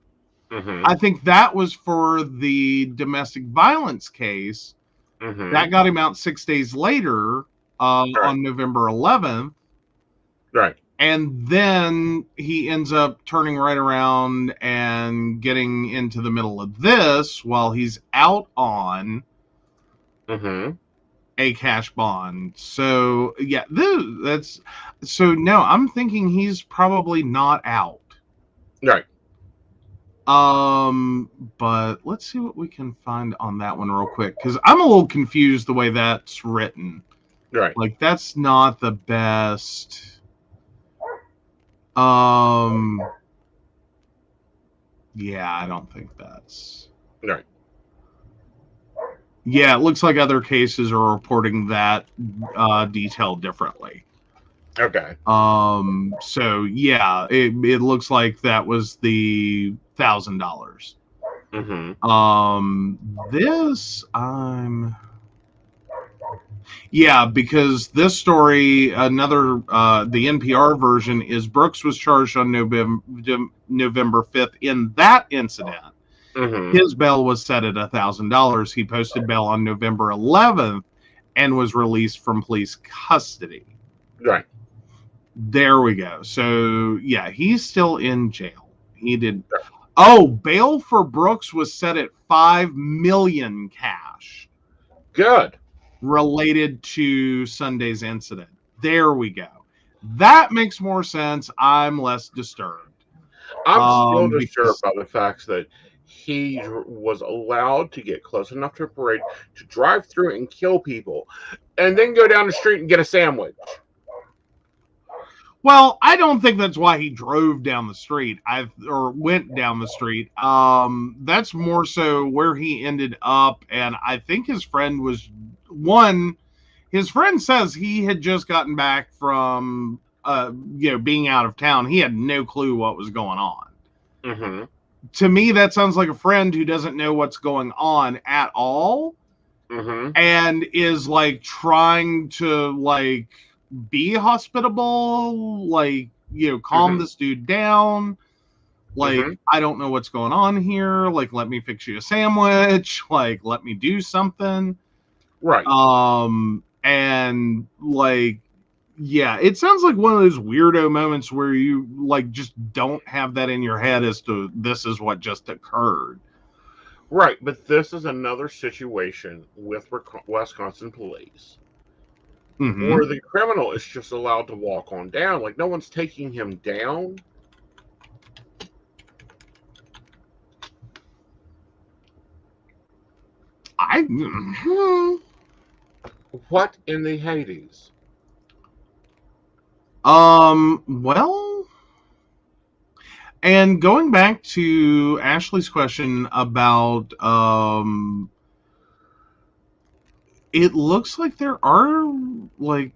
I think that was for the domestic violence case. That got him out 6 days later, on November 11th. Right. And then he ends up turning right around and getting into the middle of this while he's out on a cash bond. So, yeah, no, I'm thinking he's probably not out. Right. But let's see what we can find on that one real quick, because I'm a little confused the way that's written. Right. Like, that's not the best. Yeah, I don't think that's right. Yeah, it looks like other cases are reporting that detail differently. Okay. So yeah, it looks like that was the $1,000. Because this story, the NPR version is Brooks was charged on November 5th in that incident. His bail was set at $1,000. He posted bail on November 11th and was released from police custody. Right. There we go. So yeah, he's still in jail. He did. Oh, bail for Brooks was set at $5 million cash Good. related to Sunday's incident. There we go. That makes more sense. I'm less disturbed. I'm still Because disturbed by the fact that he was allowed to get close enough to a parade to drive through and kill people, and then go down the street and get a sandwich. well, I don't think that's why he drove down the street. Or went down the street. That's more so where he ended up, and I think his friend was one. His friend says he had just gotten back from being out of town. He had no clue what was going on. Mm-hmm. To me, that sounds like a friend who doesn't know what's going on at all, Mm-hmm. and is like trying to like be hospitable, like calm Mm-hmm. this dude down. Like, Mm-hmm. I don't know what's going on here. Like, let me fix you a sandwich. Like, let me do something. Right. And like, yeah, it sounds like one of those weirdo moments where you like just don't have that in your head as to this is what just occurred. Right. But this is another situation with Wisconsin police Mm-hmm. where the criminal is just allowed to walk on down. Like, no one's taking him down. What in the Hades? Well, and going back to Ashley's question about it looks like there are like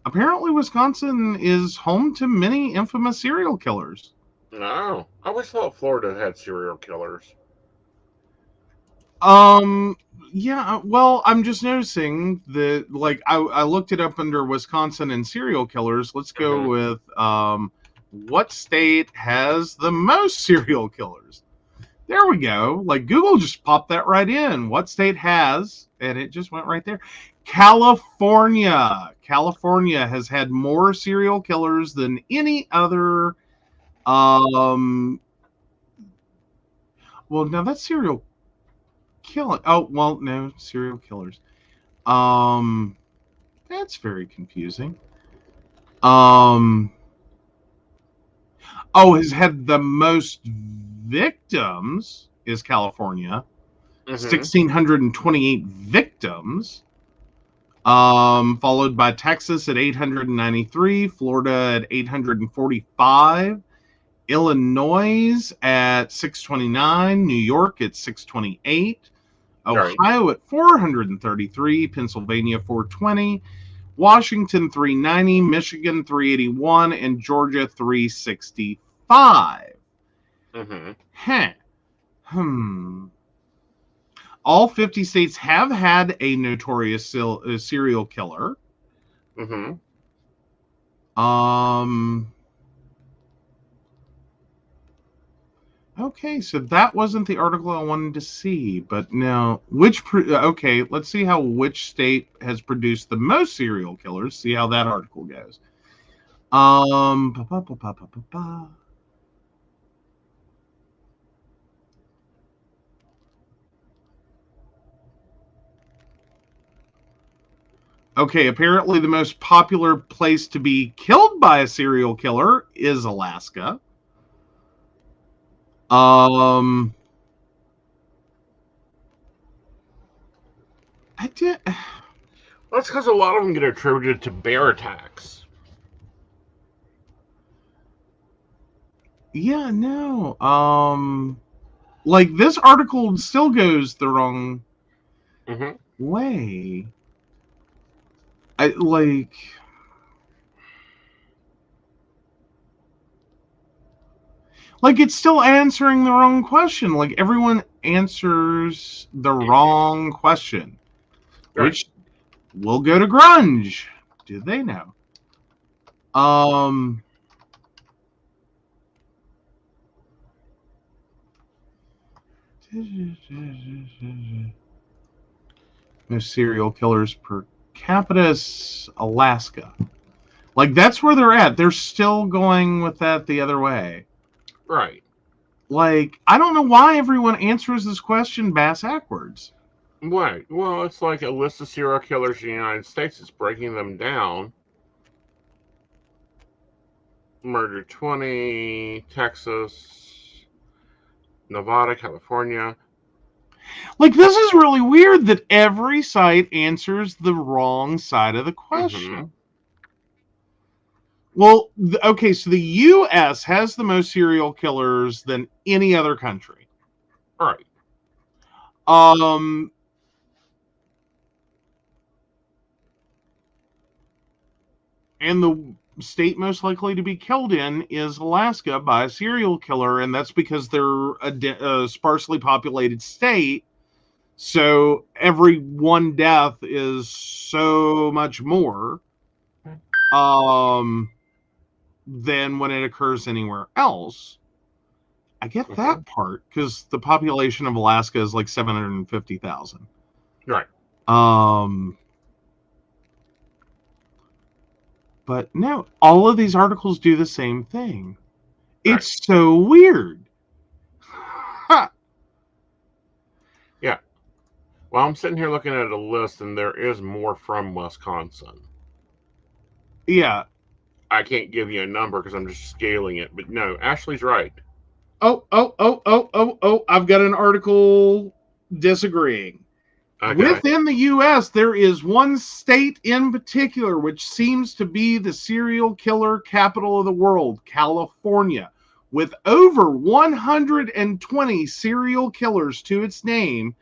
apparently Wisconsin is home to many infamous serial killers. No. I always thought Florida had serial killers. Yeah, well, I'm just noticing that like I looked it up under Wisconsin and serial killers. Let's go Mm-hmm. with what state has the most serial killers? There we go. Like Google just popped that right in. What state has, and it just went right there. California. California has had more serial killers than any other well, now that's serial killing. Oh, well, no, serial killers. That's very confusing. Has had the most victims is California, Mm-hmm. 1,628 victims. Followed by Texas at 893, Florida at 845, Illinois at 629, New York at 628, Right. Ohio at 433, Pennsylvania 420, Washington 390, Michigan 381, and Georgia 365. Mm-hmm. Huh. All 50 states have had a notorious serial killer. Mm-hmm. Okay, so that wasn't the article I wanted to see, but now okay, let's see how which state has produced the most serial killers. See how that article goes. Ba, ba, ba, ba, ba, ba, ba. Okay, apparently the most popular place to be killed by a serial killer is Alaska. I did. That's because a lot of them get attributed to bear attacks. Yeah, no. Like this article still goes the wrong Mm-hmm. way. I like. Like it's still answering the wrong question. Like everyone answers the wrong question, Right. which will go to grunge. Do they know? Most serial killers per capita is Alaska. Like that's where they're at. They're still going with that the other way. Right. Like, I don't know why everyone answers this question backwards. Right. Well, it's like a list of serial killers in the United States. It's breaking them down. Murder 20, Texas, Nevada, California. Like, this is really weird that every site answers the wrong side of the question. Mm-hmm. Well, okay, so the U.S. has the most serial killers than any other country. Right. And the state most likely to be killed in is Alaska by a serial killer, and that's because they're a sparsely populated state. So every one death is so much more than when it occurs anywhere else. I get that part because the population of Alaska is like 750,000. Right. But no, all of these articles do the same thing. It's so weird. Yeah. Well, I'm sitting here looking at a list, and there is more from Wisconsin. Yeah. I can't give you a number because I'm just scaling it, but no, Ashley's right. Oh, I've got an article disagreeing. Okay. Within the U.S., there is one state in particular which seems to be the serial killer capital of the world, California, with over 120 serial killers to its name,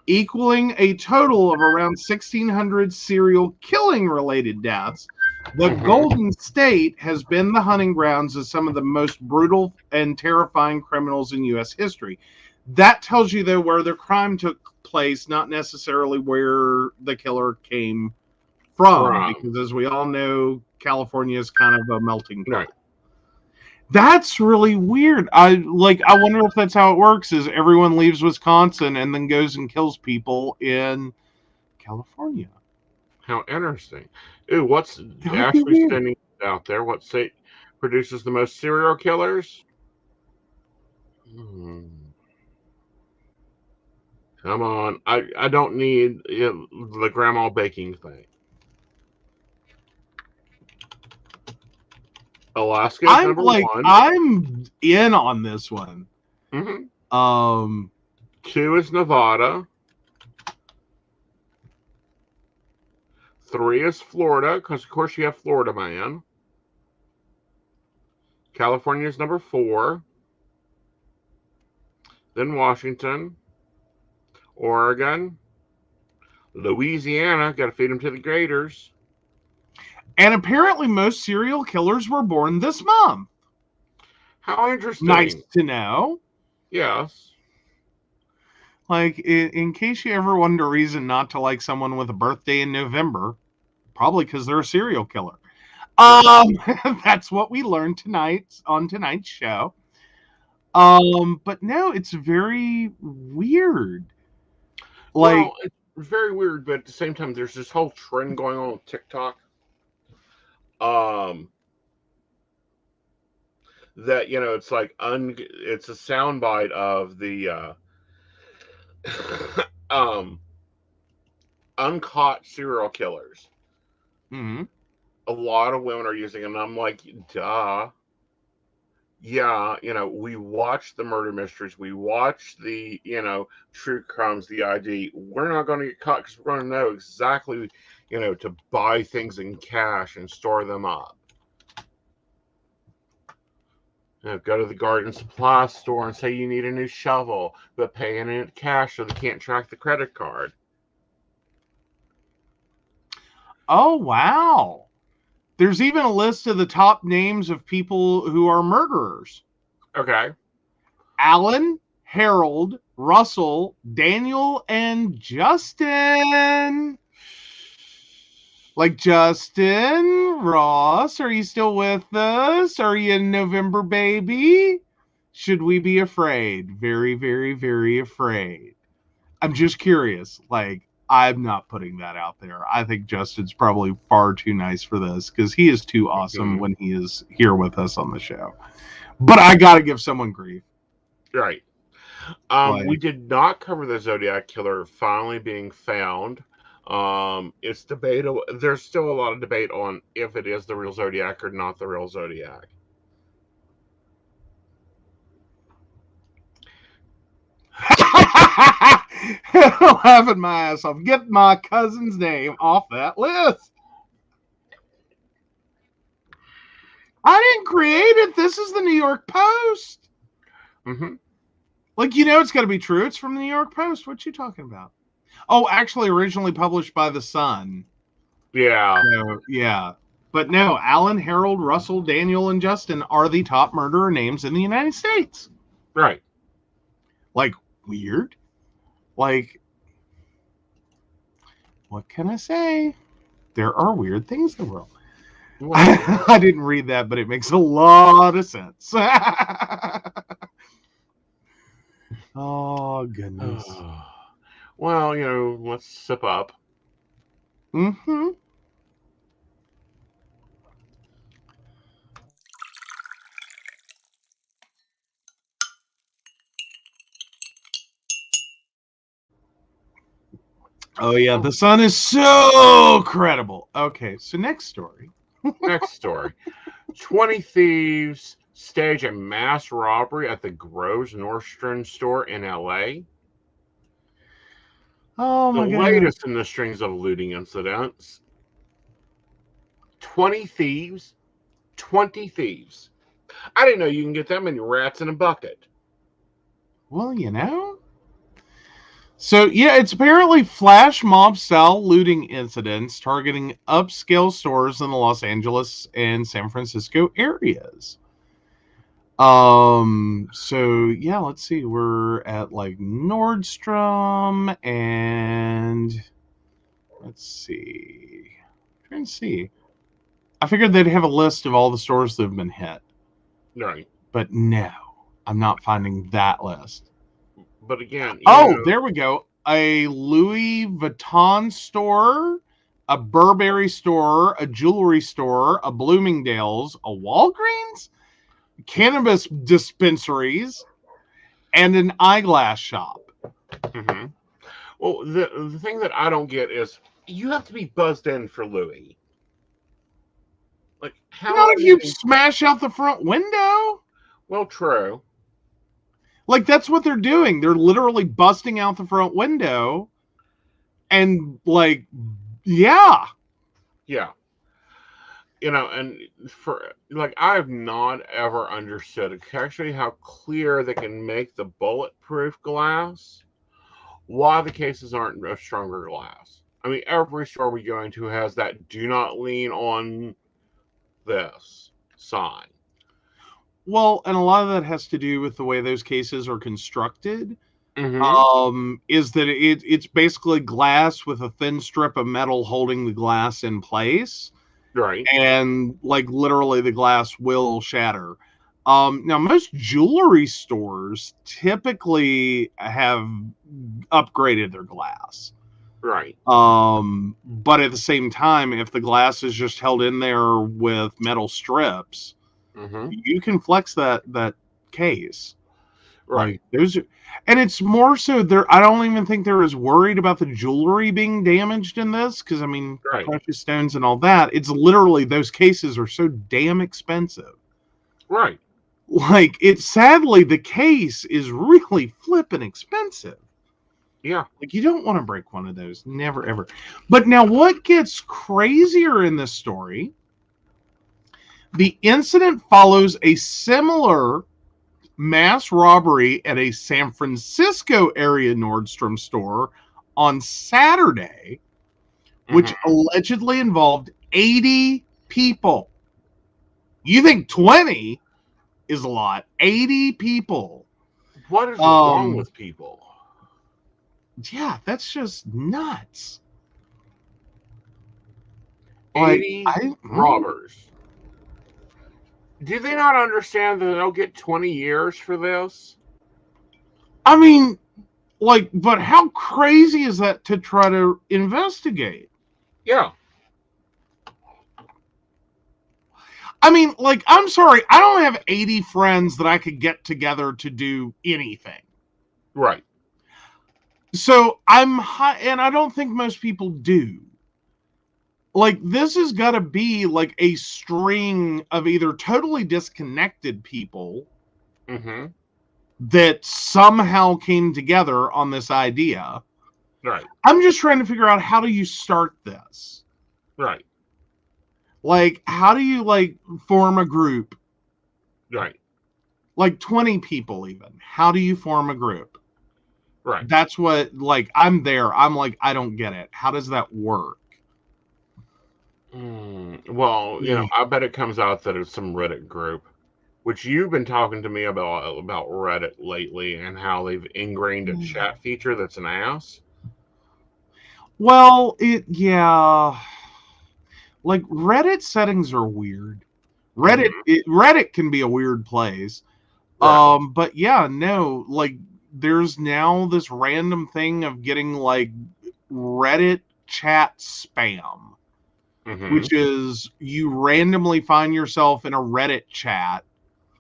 equaling a total of around 1,600 serial killing-related deaths. The Golden State has been the hunting grounds of some of the most brutal and terrifying criminals in U.S. history. That tells you, though, where their crime took place, not necessarily where the killer came from, because as we all know, California is kind of a melting pot. Right. That's really weird. I wonder if that's how it works, is everyone leaves Wisconsin and then goes and kills people in California. How interesting. Ooh, what's actually standing out there? What state produces the most serial killers? Come on. I don't need the grandma baking thing. Alaska is number one. I'm in on this one. Mm-hmm. 2 is Nevada. 3 is Florida, because of course you have Florida man. California is number 4. Then Washington, Oregon, Louisiana. Got to feed them to the Gators. And apparently most serial killers were born this month. How interesting. Nice to know. Yes. Like, in case you ever wanted a reason not to like someone with a birthday in November, probably because they're a serial killer. That's what we learned tonight on tonight's show. But no, it's very weird. Well, it's very weird, but at the same time, there's this whole trend going on with TikTok. That, it's like it's a soundbite of the uncaught serial killers. Mm-hmm. A lot of women are using it, and I'm like, duh. Yeah, we watch the murder mysteries, we watch the, true crimes, the ID. We're not going to get caught because we're going to know exactly, to buy things in cash and store them up. Go to the garden supply store and say you need a new shovel, but pay in it cash so they can't track the credit card. Oh, wow. There's even a list of the top names of people who are murderers. Okay. Alan, Harold, Russell, Daniel, and Justin. Like, Justin, Ross, are you still with us? Are you a November baby? Should we be afraid? Very, very, very afraid. I'm just curious. Like, I'm not putting that out there. I think Justin's probably far too nice for this because he is too awesome when he is here with us on the show. But I got to give someone grief. Right. We Like, did not cover the Zodiac killer finally being found. It's debatable. There's still a lot of debate on if it is the real Zodiac or not the real Zodiac. laughing my ass off. Get my cousin's name off that list. I didn't create it. This is the New York Post. Hmm. Like, you know, it's got to be true. It's from the New York Post. What you talking about? Oh, actually, originally published by The Sun. Yeah. So, yeah. But no, Alan, Harold, Russell, Daniel, and Justin are the top murderer names in the United States. Right. Like, weird. Like, what can I say? There are weird things in the world. Well, I didn't read that, but it makes a lot of sense. Oh, goodness. well, let's sip up. Mm-hmm. Oh, yeah. The Sun is so credible. Okay, so next story. Next story. 20 thieves stage a mass robbery at the Groves Nordstrom store in LA. Oh, The my God. latest in the strings of looting incidents. 20 thieves. 20 thieves. I didn't know you can get that many rats in a bucket. Well, you know. So, yeah, it's apparently flash mob style looting incidents targeting upscale stores in the Los Angeles and San Francisco areas. So yeah, let's see. We're at like Nordstrom and let's see. I'm trying to see. I figured they'd have a list of all the stores that have been hit, Right. but no, I'm not finding that list. But again, Oh, there we go. A Louis Vuitton store, a Burberry store, a jewelry store, a Bloomingdale's, a Walgreens, cannabis dispensaries, and an eyeglass shop. hmm well, the thing that I don't get is you have to be buzzed in for Louis. Like, how Not are if you you? smash out the front window. Well, true. Like, that's what they're doing. They're literally busting out the front window and, like, yeah. Yeah. And for like, I have not ever understood actually how clear they can make the bulletproof glass. Why the cases aren't of stronger glass? I mean, every store we go into has that "Do not lean on this" sign. Well, and a lot of that has to do with the way those cases are constructed. Mm-hmm. Is that it's basically glass with a thin strip of metal holding the glass in place, Right. and like literally the glass will shatter. Now most jewelry stores typically have upgraded their glass. Right. But at the same time, if the glass is just held in there with metal strips, Mm-hmm. you can flex that case. Right. Like those are, and it's more so there. I don't even think they're as worried about the jewelry being damaged in this because I mean, Right. precious stones and all that. It's literally those cases are so damn expensive. Right. Like it's sadly the case is really flipping expensive. Yeah. Like you don't want to break one of those, never ever. But now, what gets crazier in this story? The incident follows a similar mass robbery at a San Francisco area Nordstrom store on Saturday, which Mm-hmm. allegedly involved 80 people. You think 20 is a lot? 80 people. What is wrong Um, with people? yeah, that's just nuts. Like 80 robbers. Do they not understand that they'll get 20 years for this? I mean, like, but how crazy is that to try to investigate? Yeah. I mean, like, I'm sorry, I don't have 80 friends that I could get together to do anything. Right. So I'm high, and I don't think most people do. Like, this has got to be like a string of either totally disconnected people Mm-hmm. that somehow came together on this idea. Right. I'm just trying to figure out, how do you start this? Right. Like, how do you like form a group? Right. Like 20 people even. How do you form a group? Right. That's what, like, I'm there. I'm like, I don't get it. How does that work? Well, I bet it comes out that it's some Reddit group, which you've been talking to me about Reddit lately and how they've ingrained a chat feature that's an ass. Well, like, Reddit settings are weird. Reddit can be a weird place. Right. But yeah, no, like, there's now this random thing of getting like Reddit chat spam, Mm-hmm. which is you randomly find yourself in a Reddit chat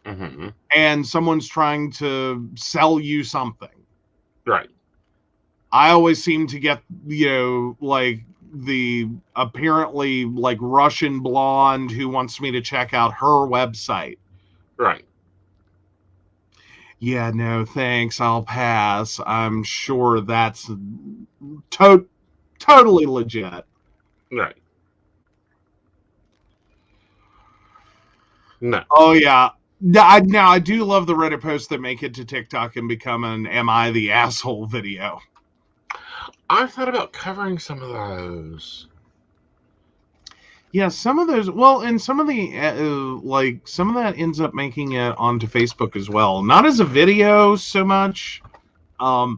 Mm-hmm. and someone's trying to sell you something. Right. I always seem to get, like, the apparently like Russian blonde who wants me to check out her website. Right. Yeah, no, thanks. I'll pass. I'm sure that's totally legit. Right. No. Oh yeah. Now I do love the Reddit posts that make it to TikTok and become an "Am I the asshole?" video. I've thought about covering some of those. Yeah, some of those. Well, and some of the like some of that ends up making it onto Facebook as well. Not as a video so much. I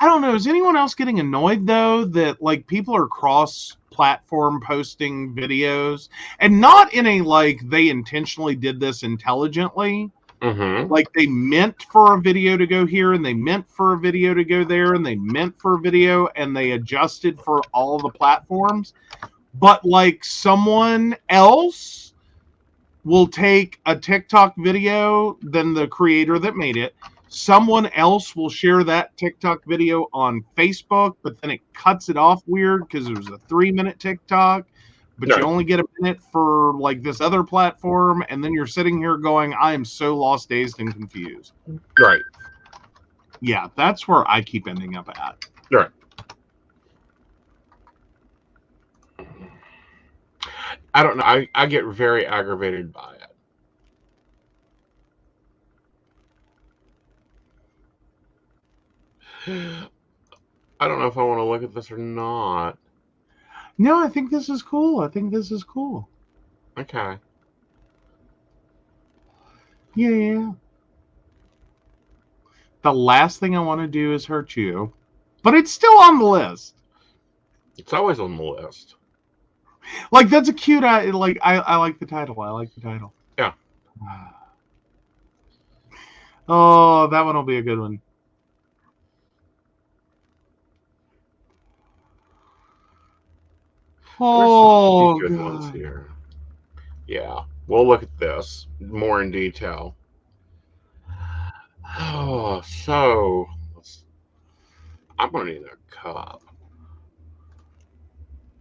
don't know. Is anyone else getting annoyed though that like people are cross-platform posting videos, and not in a like they intentionally did this intelligently? Mm-hmm. Like they meant for a video to go here, and they meant for a video to go there, and they meant for a video, and they adjusted for all the platforms. But like someone else will take a TikTok video, then the creator that made it, someone else will share that TikTok video on Facebook, but then it cuts it off weird because it was a 3-minute TikTok, but you Right. only get a minute for like this other platform, and then you're sitting here going, I am so lost, dazed, and confused. Right. Yeah, that's where I keep ending up at. Right. I don't know. I get very aggravated by it. I don't know if I want to look at this or not. No, I think this is cool. I think this is cool. Okay. Yeah. The last thing I want to do is hurt you, but it's still on the list. It's always on the list. Like, that's a cute. I like the title. I like the title. Yeah. Oh, that one will be a good one. Oh, There's some good ones God. here. Yeah. We'll look at this more in detail. Oh, so I'm gonna need a cup.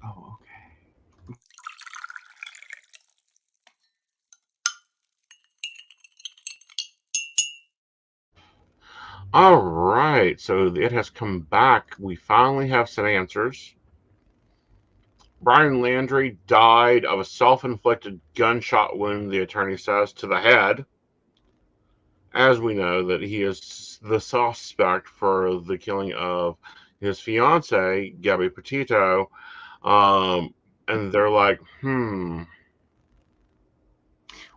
Oh, okay. All right. So it has come back. We finally have some answers. Brian Landry died of a self-inflicted gunshot wound, the attorney says, to the head. As we know that he is the suspect for the killing of his fiancee, Gabby Petito. And they're like, Well,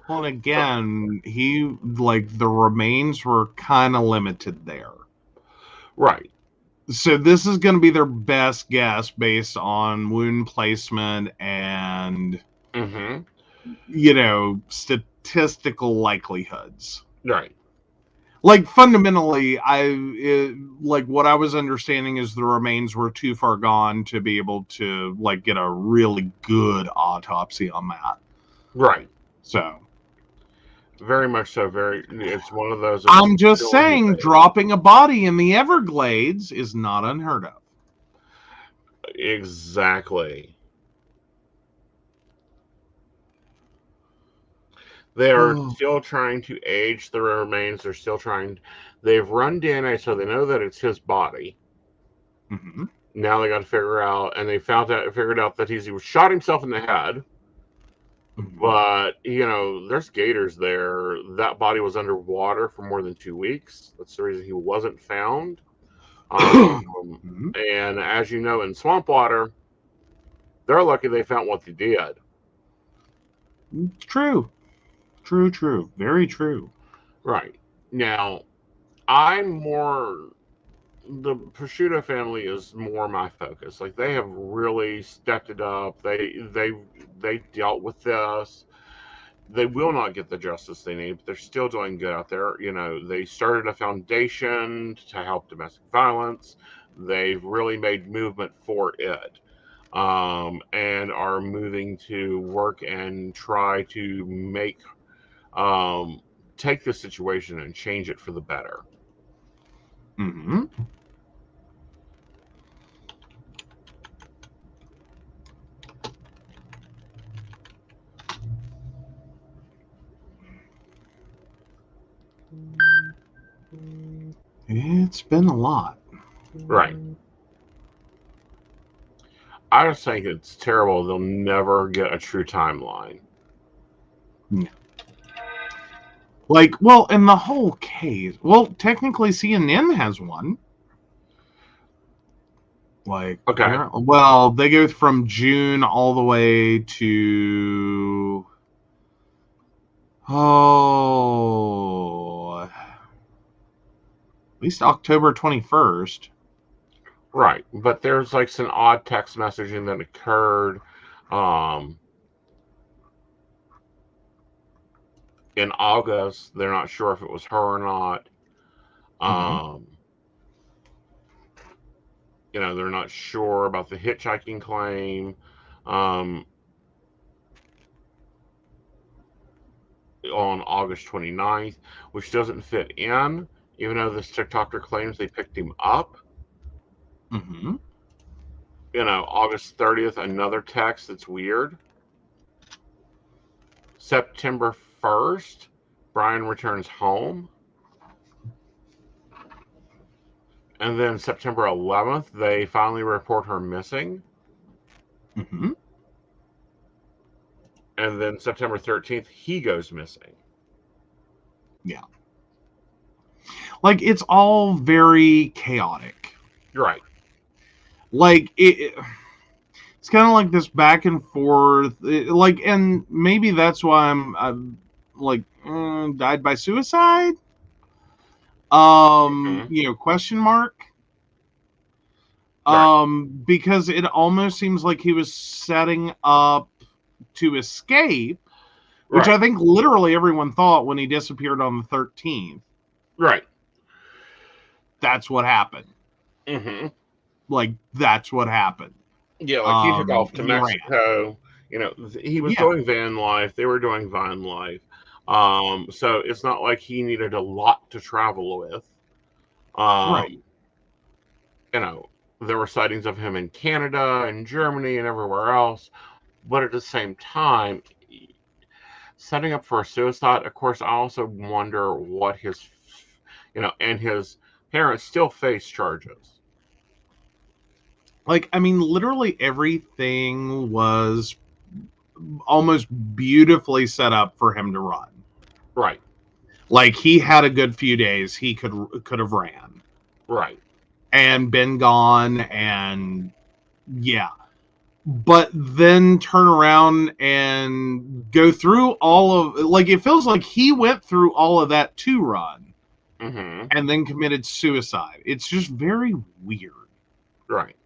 and again, he like the remains were kind of limited there. Right. So this is going to be their best guess based on wound placement and statistical likelihoods. Right. Like fundamentally, like what I was understanding is the remains were too far gone to be able to like get a really good autopsy on that. Right. So Very much so. It's one of those that's I'm just still in the saying, bag. dropping a body in the Everglades is not unheard of. Exactly. They are Oh. still trying to age the remains. They're still trying. They've run DNA, so they know that it's his body. Mhm. Now they got to figure out, and they figured out that he was shot himself in the head. Mhm. But there's gators there. That body was underwater for more than 2 weeks. That's the reason he wasn't found. Mhm. And as you know, in swamp water, they're lucky they found what they did. True. True, true. Very true. Right. Now, I'm more the prosciutto family is more my focus. Like they have really stepped it up. They dealt with this. They will not get the justice they need, but they're still doing good out there. They started a foundation to help domestic violence. They've really made movement for it, and are moving to work and try to um, take the situation and change it for the better. Mhm. It's been a lot. Right. I just think it's terrible. They'll never get a true timeline. Like, well, in the whole case, well, technically CNN has one. Like, Okay. well, they go from June all the way to at least October 21st. Right. But there's like some odd text messaging that occurred um, in August. They're not sure if it was her or not. Mhm. Um, they're not sure about the hitchhiking claim. Um, on August 29th, which doesn't fit in, even though this TikToker claims they picked him up. Mhm. August 30th, another text that's weird. September 1st, Brian returns home. And then September 11th, they finally report her missing. Mhm. And then September 13th, he goes missing. Yeah. Like, it's all very chaotic. You're right. Like it's kind of like this back and forth. Like, and maybe that's why I'm like, died by suicide. Hmm. Question mark. Right. Because it almost seems like he was setting up to escape, which I Right. think literally everyone thought when he disappeared on the 13th. Right. That's what happened. Hmm. Like, that's what happened. Yeah, like he took off to He ran. Mexico. He was Yeah. doing van life. They were doing van life. So it's not like he needed a lot to travel with. Right. Um, you know, there were sightings of him in Canada and Germany and everywhere else. But at the same time, setting up for a suicide, of course, I also wonder what and his parents still face charges. Like, I mean, literally everything was almost beautifully set up for him to run. Right, Like, he had a good few days he could have ran right, and been gone, and yeah. But then turn around and go through all of, like, it feels like he went through all of that to run hmm, and then committed suicide. It's just very weird. right.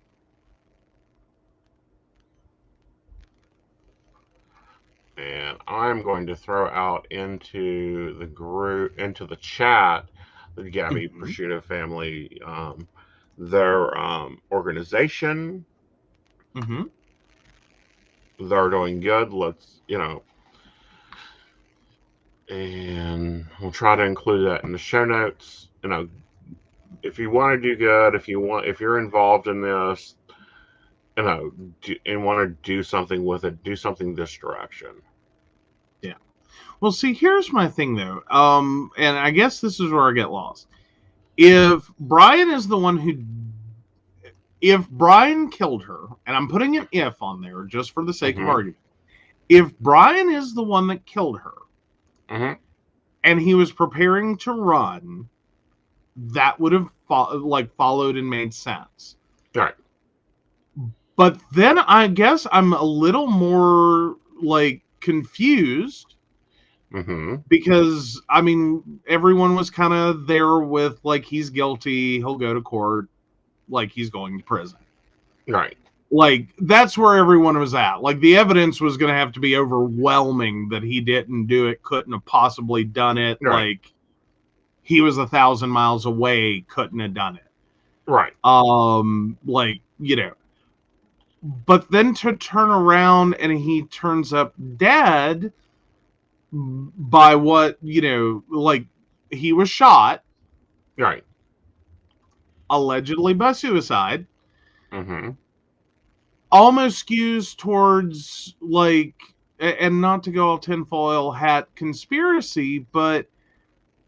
And I'm going to throw out into the group, into the chat, the Gabby Mhm. Prosciutto family, their organization. Mhm. They're doing good. and we'll try to include that in the show notes. If you want to do good, if you're involved in this, and want to do something with it, do something this direction. Yeah. Well, see, here's my thing though. And I guess this is where I get lost. If Brian is the one if Brian killed her, and I'm putting an if on there just for the sake of argument, if Brian is the one that killed her, and he was preparing to run, that would have followed and made sense. Right. But then I guess I'm a little more confused. Because I mean, everyone was kind of there with he's guilty, he'll go to court, he's going to prison. Right. That's where everyone was at. The evidence was going to have to be overwhelming that he didn't do it, couldn't have possibly done it. Right. He was 1,000 miles away, couldn't have done it. Right. But then to turn around and he turns up dead by he was shot. Right. Allegedly by suicide. Almost skews towards and not to go all tinfoil hat conspiracy, but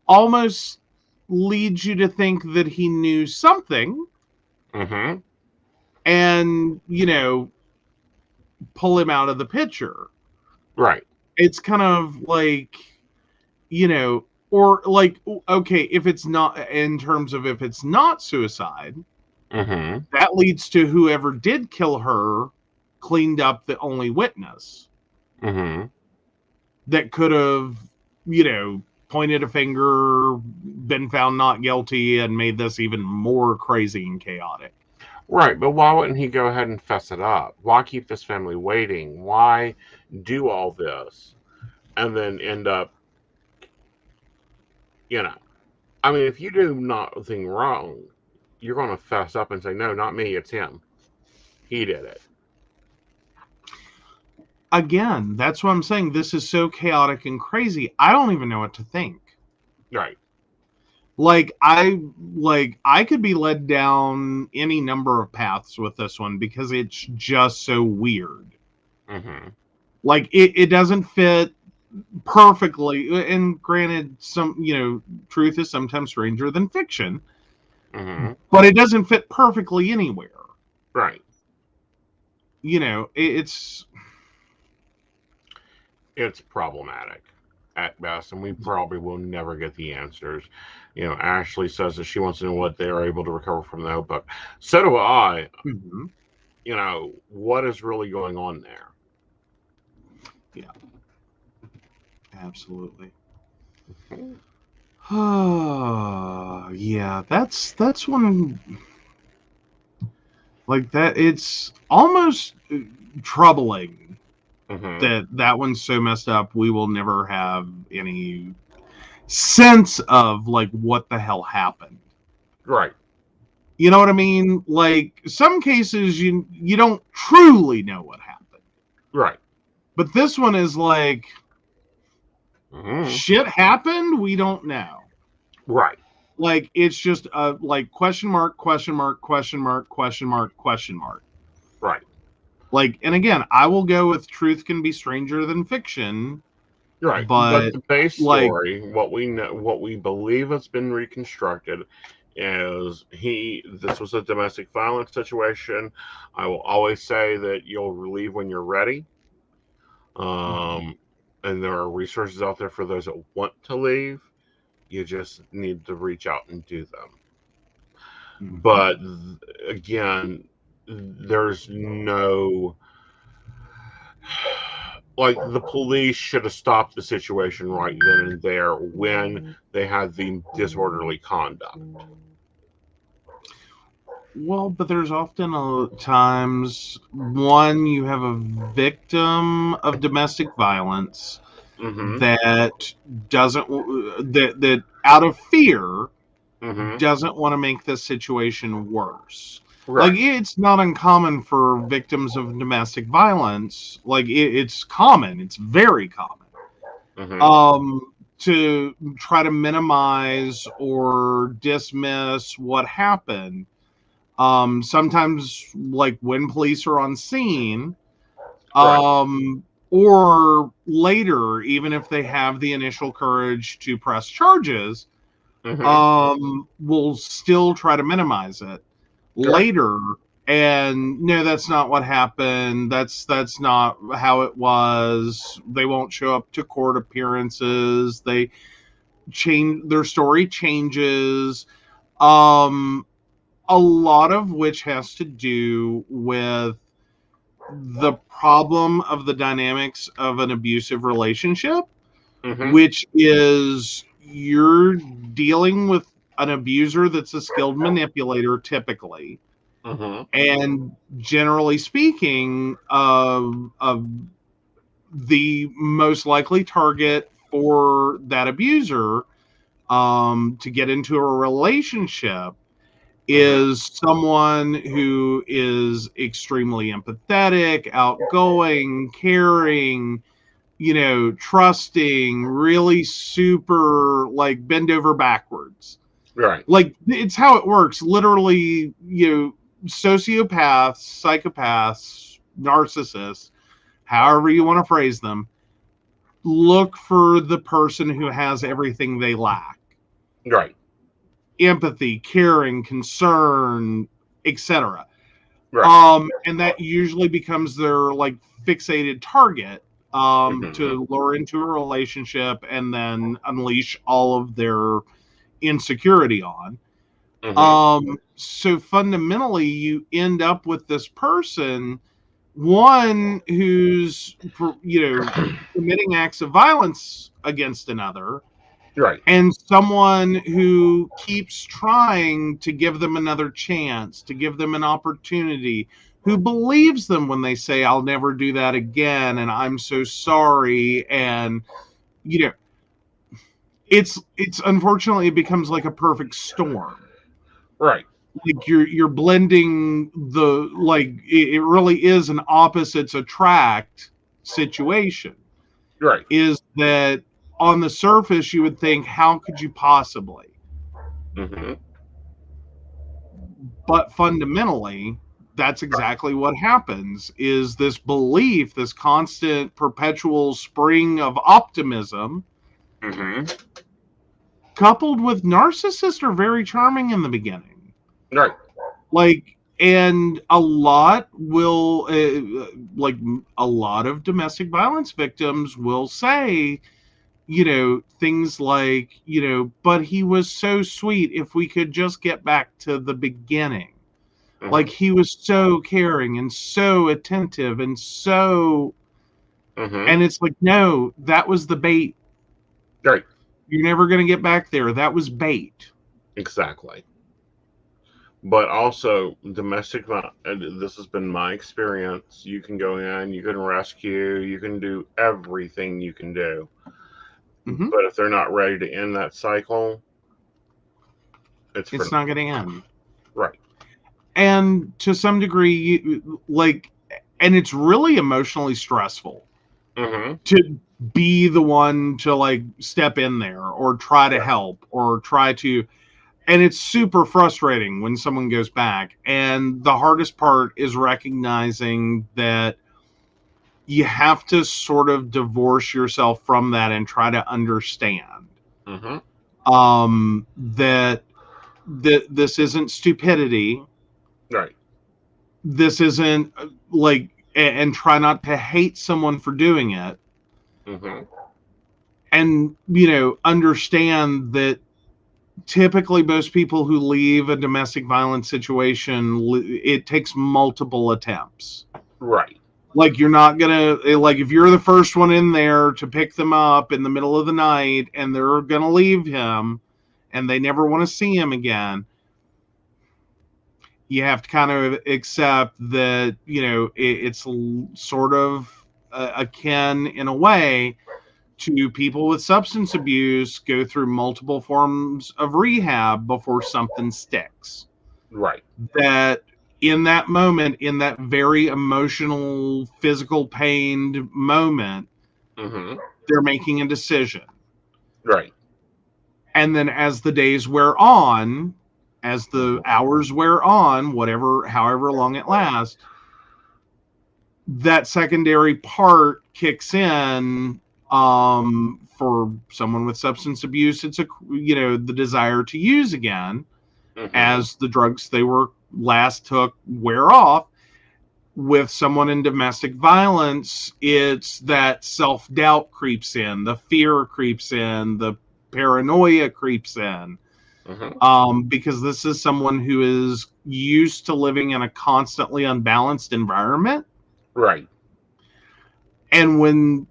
almost leads you to think that he knew something. And pull him out of the picture. Right. It's kind of or okay, if it's not, in terms of if it's not suicide, that leads to whoever did kill her cleaned up the only witness that could have, pointed a finger, been found not guilty, and made this even more crazy and chaotic. Right, but why wouldn't he go ahead and fess it up? Why keep this family waiting? Why do all this and then end up, I mean, if you do nothing wrong, you're going to fess up and say, no, not me, it's him. He did it. Again, that's what I'm saying. This is so chaotic and crazy. I don't even know what to think. Right. I could be led down any number of paths with this one because it's just so weird. It doesn't fit perfectly. And granted, truth is sometimes stranger than fiction. But it doesn't fit perfectly anywhere. Right. It's problematic at best, and we probably will never get the answers. Ashley says that she wants to know what they are able to recover from though, but so do I. What is really going on there? Yeah. Absolutely. Yeah, that's one that. It's almost troubling that one's so messed up. We will never have any sense of what the hell happened. Right. You know what I mean? Some cases you don't truly know what happened. Right. But this one is shit happened, we don't know. Right. It's just a question mark, question mark, question mark, question mark, question mark. Right. And again, I will go with truth can be stranger than fiction. Right. But the base story, what we know, what we believe has been reconstructed, is this was a domestic violence situation. I will always say that you'll leave when you're ready. And there are resources out there for those that want to leave. You just need to reach out and do them. But again, there's no the police should have stopped the situation right then and there when they had the disorderly conduct. Well, but there's often times, one, you have a victim of domestic violence that doesn't, that out of fear, doesn't want to make the situation worse. Right. It's not uncommon for victims of domestic violence. It's common. It's very common. to try to minimize or dismiss what happened. Sometimes, like when police are on scene, Right. or later, even if they have the initial courage to press charges, Mm-hmm. we'll still try to minimize it Right. later. And no, that's not what happened. That's not how it was. They won't show up to court appearances. They change, their story changes. Um, a lot of which has to do with the problem of the dynamics of an abusive relationship, Mm-hmm. which is you're dealing with an abuser that's a skilled manipulator typically, Mm-hmm. and generally speaking, the most likely target for that abuser, to get into a relationship, Mm-hmm. is someone who is extremely empathetic, outgoing, caring, trusting, really super, like, bend over backwards. Right. Like, it's how it works. Literally, sociopaths, psychopaths, narcissists, however you want to phrase them, look for the person who has everything they lack: Right. empathy, caring, concern, etc. Right. And that usually becomes their, like, fixated target, Mm-hmm. to lure into a relationship and then unleash all of their insecurity on. Mm-hmm. So fundamentally, you end up with this person, one who's, committing acts of violence against another, Right. and someone who keeps trying to give them another chance, to give them an opportunity, who believes them when they say, "I'll never do that again," and "I'm so sorry," and you know, it's unfortunately, it becomes like a perfect storm. Right. Like, you're blending the, like, it really is an opposites attract situation. Right. Is that on the surface you would think, how could you possibly? Mm-hmm. But fundamentally, that's exactly what happens, is this belief, this constant perpetual spring of optimism, Mm-hmm. coupled with narcissists are very charming in the beginning. Right. Like, and a lot will, like, a lot of domestic violence victims will say, things like, "But he was so sweet. If we could just get back to the beginning. Like, Mm-hmm. he was so caring and so attentive and so," Mm-hmm. and it's like, no, that was the bait. Right. You're never going to get back there. That was bait. Exactly. But also, domestic violence, this has been my experience. You can go in, you can rescue, you can do everything you can do. Hmm. But if they're not ready to end that cycle, it's for It's not going to end. right. And to some degree, like, and it's really emotionally stressful Mm-hmm. to be the one to, like, step in there or try to Right. help or try to, and it's super frustrating when someone goes back. And the hardest part is recognizing that you have to sort of divorce yourself from that and try to understand, Mm-hmm. that this isn't stupidity. Right. This isn't, like, and try not to hate someone for doing it, Mm-hmm. and understand that typically most people who leave a domestic violence situation, it takes multiple attempts. Right. Like, you're not gonna, like, if you're the first one in there to pick them up in the middle of the night and they're gonna leave him and they never want to see him again, you have to kind of accept that, it's sort of, akin in a way to people with substance abuse go through multiple forms of rehab before something sticks. Right. That in that moment, in that very emotional, physical pained moment, Mm-hmm. they're making a decision. Right. And then as the days wear on, as the hours wear on, however long it lasts, that secondary part kicks in. For someone with substance abuse, it's the desire to use again as the drugs they were last took wear off. With someone in domestic violence, it's that self-doubt creeps in, the fear creeps in, the paranoia creeps in. Because this is someone who is used to living in a constantly unbalanced environment. Right. And when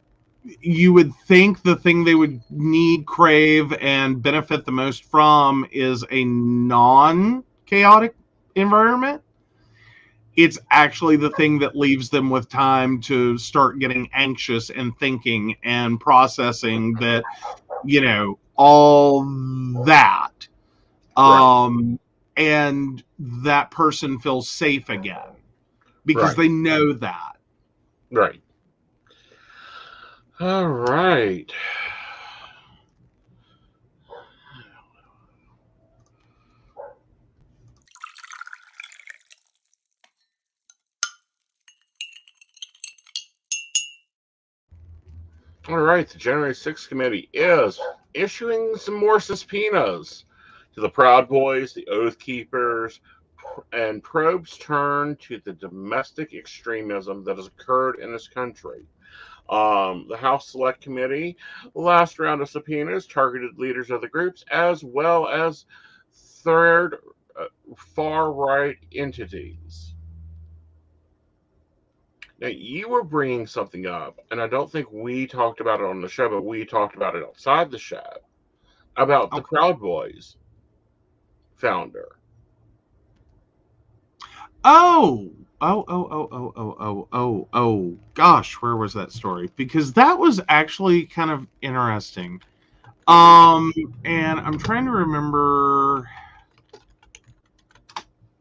you would think the thing they would need, crave, and benefit the most from is a non-chaotic environment, it's actually the thing that leaves them with time to start getting anxious and thinking and processing that, all that. And that person feels safe again because they know that. Right. All right. All right. The January 6th committee is issuing some more subpoenas to the Proud Boys, the Oath Keepers, and probes turn to the domestic extremism that has occurred in this country. The House Select Committee, last round of subpoenas targeted leaders of the groups as well as third far right entities. Now, you were bringing something up, and I don't think we talked about it on the show, but we talked about it outside the show about the Proud Boys founder. Oh, gosh, where was that story? Because that was actually kind of interesting. And I'm trying to remember.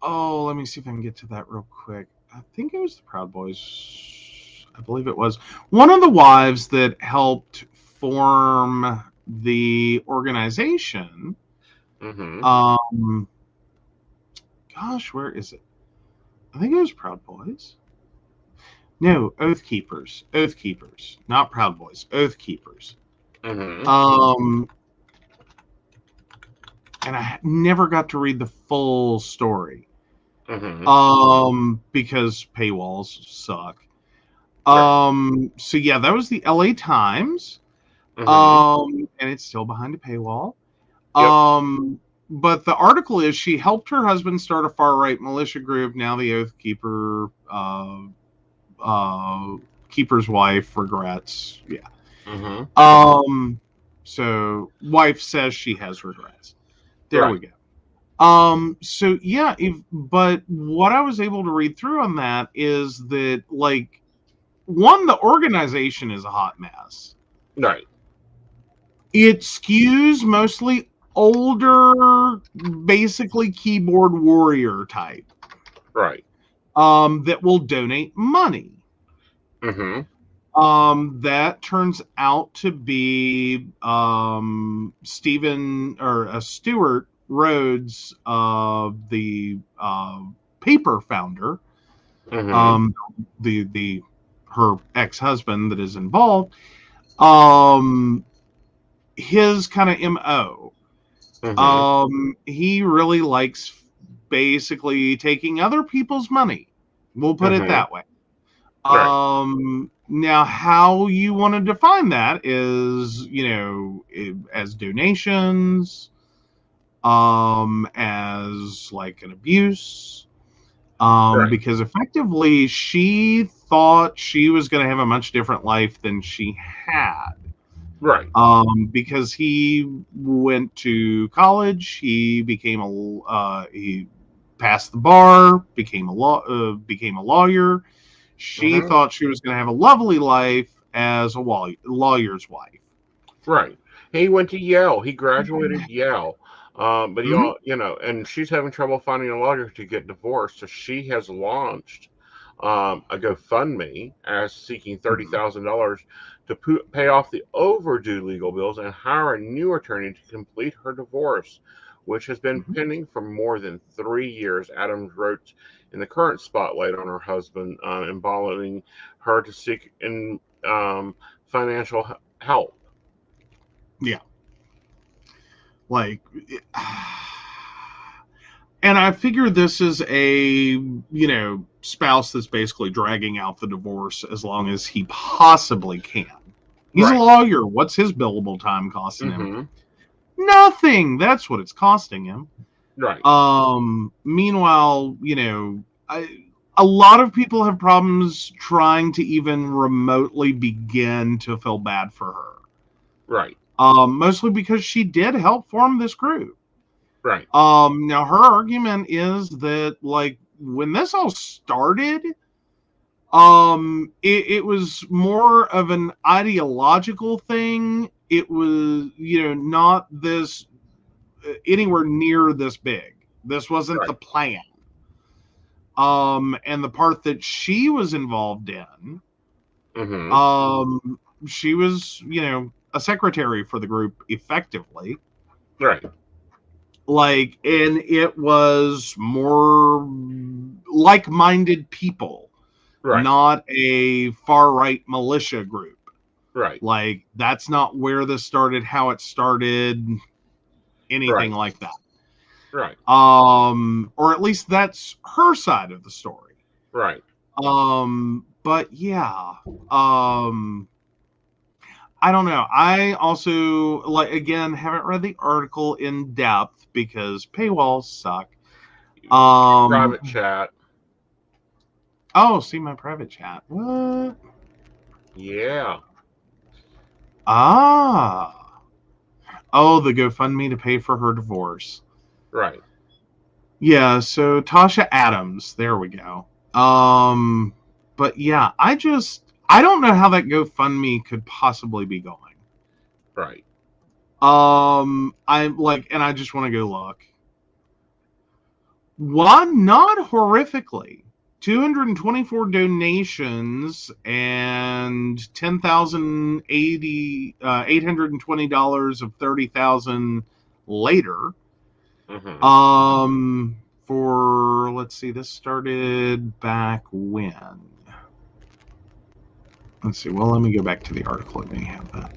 Oh, let me see if I can get to that real quick. I think it was the Proud Boys. I believe it was one of the wives that helped form the organization. Gosh, where is it? I think it was Proud Boys. No, Oath Keepers, not Proud Boys, Oath Keepers. And I never got to read the full story. Because paywalls suck. So yeah, that was the LA Times. And it's still behind a paywall. But the article is she helped her husband start a far right militia group. Now the Oath Keeper keeper's wife regrets. Yeah. So wife says she has regrets. There we go. So yeah, but what I was able to read through on that is that, like, one, the organization is a hot mess. Right. It skews mostly older, basically keyboard warrior type. Right. That will donate money. That turns out to be Stuart Rhodes, the paper founder, her ex-husband that is involved, his kind of MO. He really likes basically taking other people's money. We'll put it that way. Now, how you want to define that is, as donations, as like an abuse, because effectively she thought she was going to have a much different life than she had. Right. Because he went to college, he passed the bar, became a lawyer. She thought she was going to have a lovely life as a lawyer's wife. Right. He went to Yale. He graduated Yale. But and she's having trouble finding a lawyer to get divorced. So she has launched a GoFundMe as seeking $30,000 to pay off the overdue legal bills and hire a new attorney to complete her divorce, which has been Mhm. pending for more than 3 years. Adams wrote in the current spotlight on her husband, emboldening her to seek financial help. Yeah. Like, and I figure this is a, spouse that's basically dragging out the divorce as long as he possibly can. He's a Right. lawyer. What's his billable time costing him? Mm-hmm. Nothing. That's what it's costing him. Right. Meanwhile, a lot of people have problems trying to even remotely begin to feel bad for her. Right. Mostly because she did help form this group. Right. Now her argument is that, like, when this all started, it was more of an ideological thing. It was, not this anywhere near this big. This wasn't Right. the plan. And the part that she was involved in, Mm-hmm. she was, a secretary for the group effectively. Right. Like, and it was more like-minded people, Right. not a far-right militia group. Right. Like, that's not where this started, how it started, anything Right. like that. Right. Or at least that's her side of the story. Right. But yeah, I don't know. I also, like, again, haven't read the article in depth because paywalls suck. Private chat. Oh, see my private chat. What? Yeah. Ah. Oh, the GoFundMe to pay for her divorce. Right. Yeah, so Tasha Adams, there we go. But yeah, I don't know how that GoFundMe could possibly be going. Right. I'm like, and I just want to go look. Why not horrifically? 224 donations and 10,080 $820 of 30,000 later. Mm-hmm. For, let's see, this started back when? Let's see. Well, let me go back to the article. It may have that.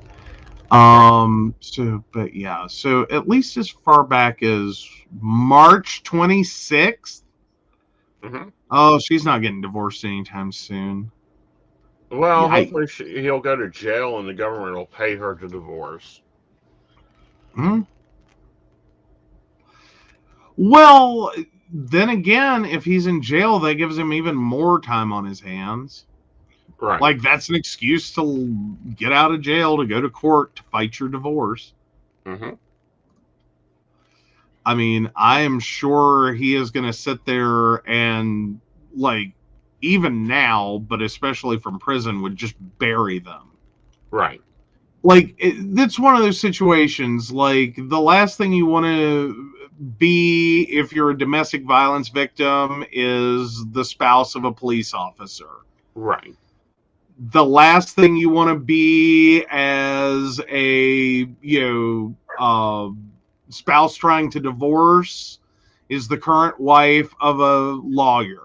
But yeah, so at least as far back as March 26th. Mm-hmm. Oh, she's not getting divorced anytime soon. Well, Yikes. hopefully he'll go to jail and the government will pay her to divorce. Hmm? Well, then again, if he's in jail, that gives him even more time on his hands. Right. Like, that's an excuse to get out of jail, to go to court, to fight your divorce. Mm-hmm. I mean, I am sure he is going to sit there and, like, even now, but especially from prison, would just bury them. Right. Like, it's one of those situations, like, the last thing you want to be if you're a domestic violence victim is the spouse of a police officer. Right. The last thing you want to be as a, spouse trying to divorce is the current wife of a lawyer.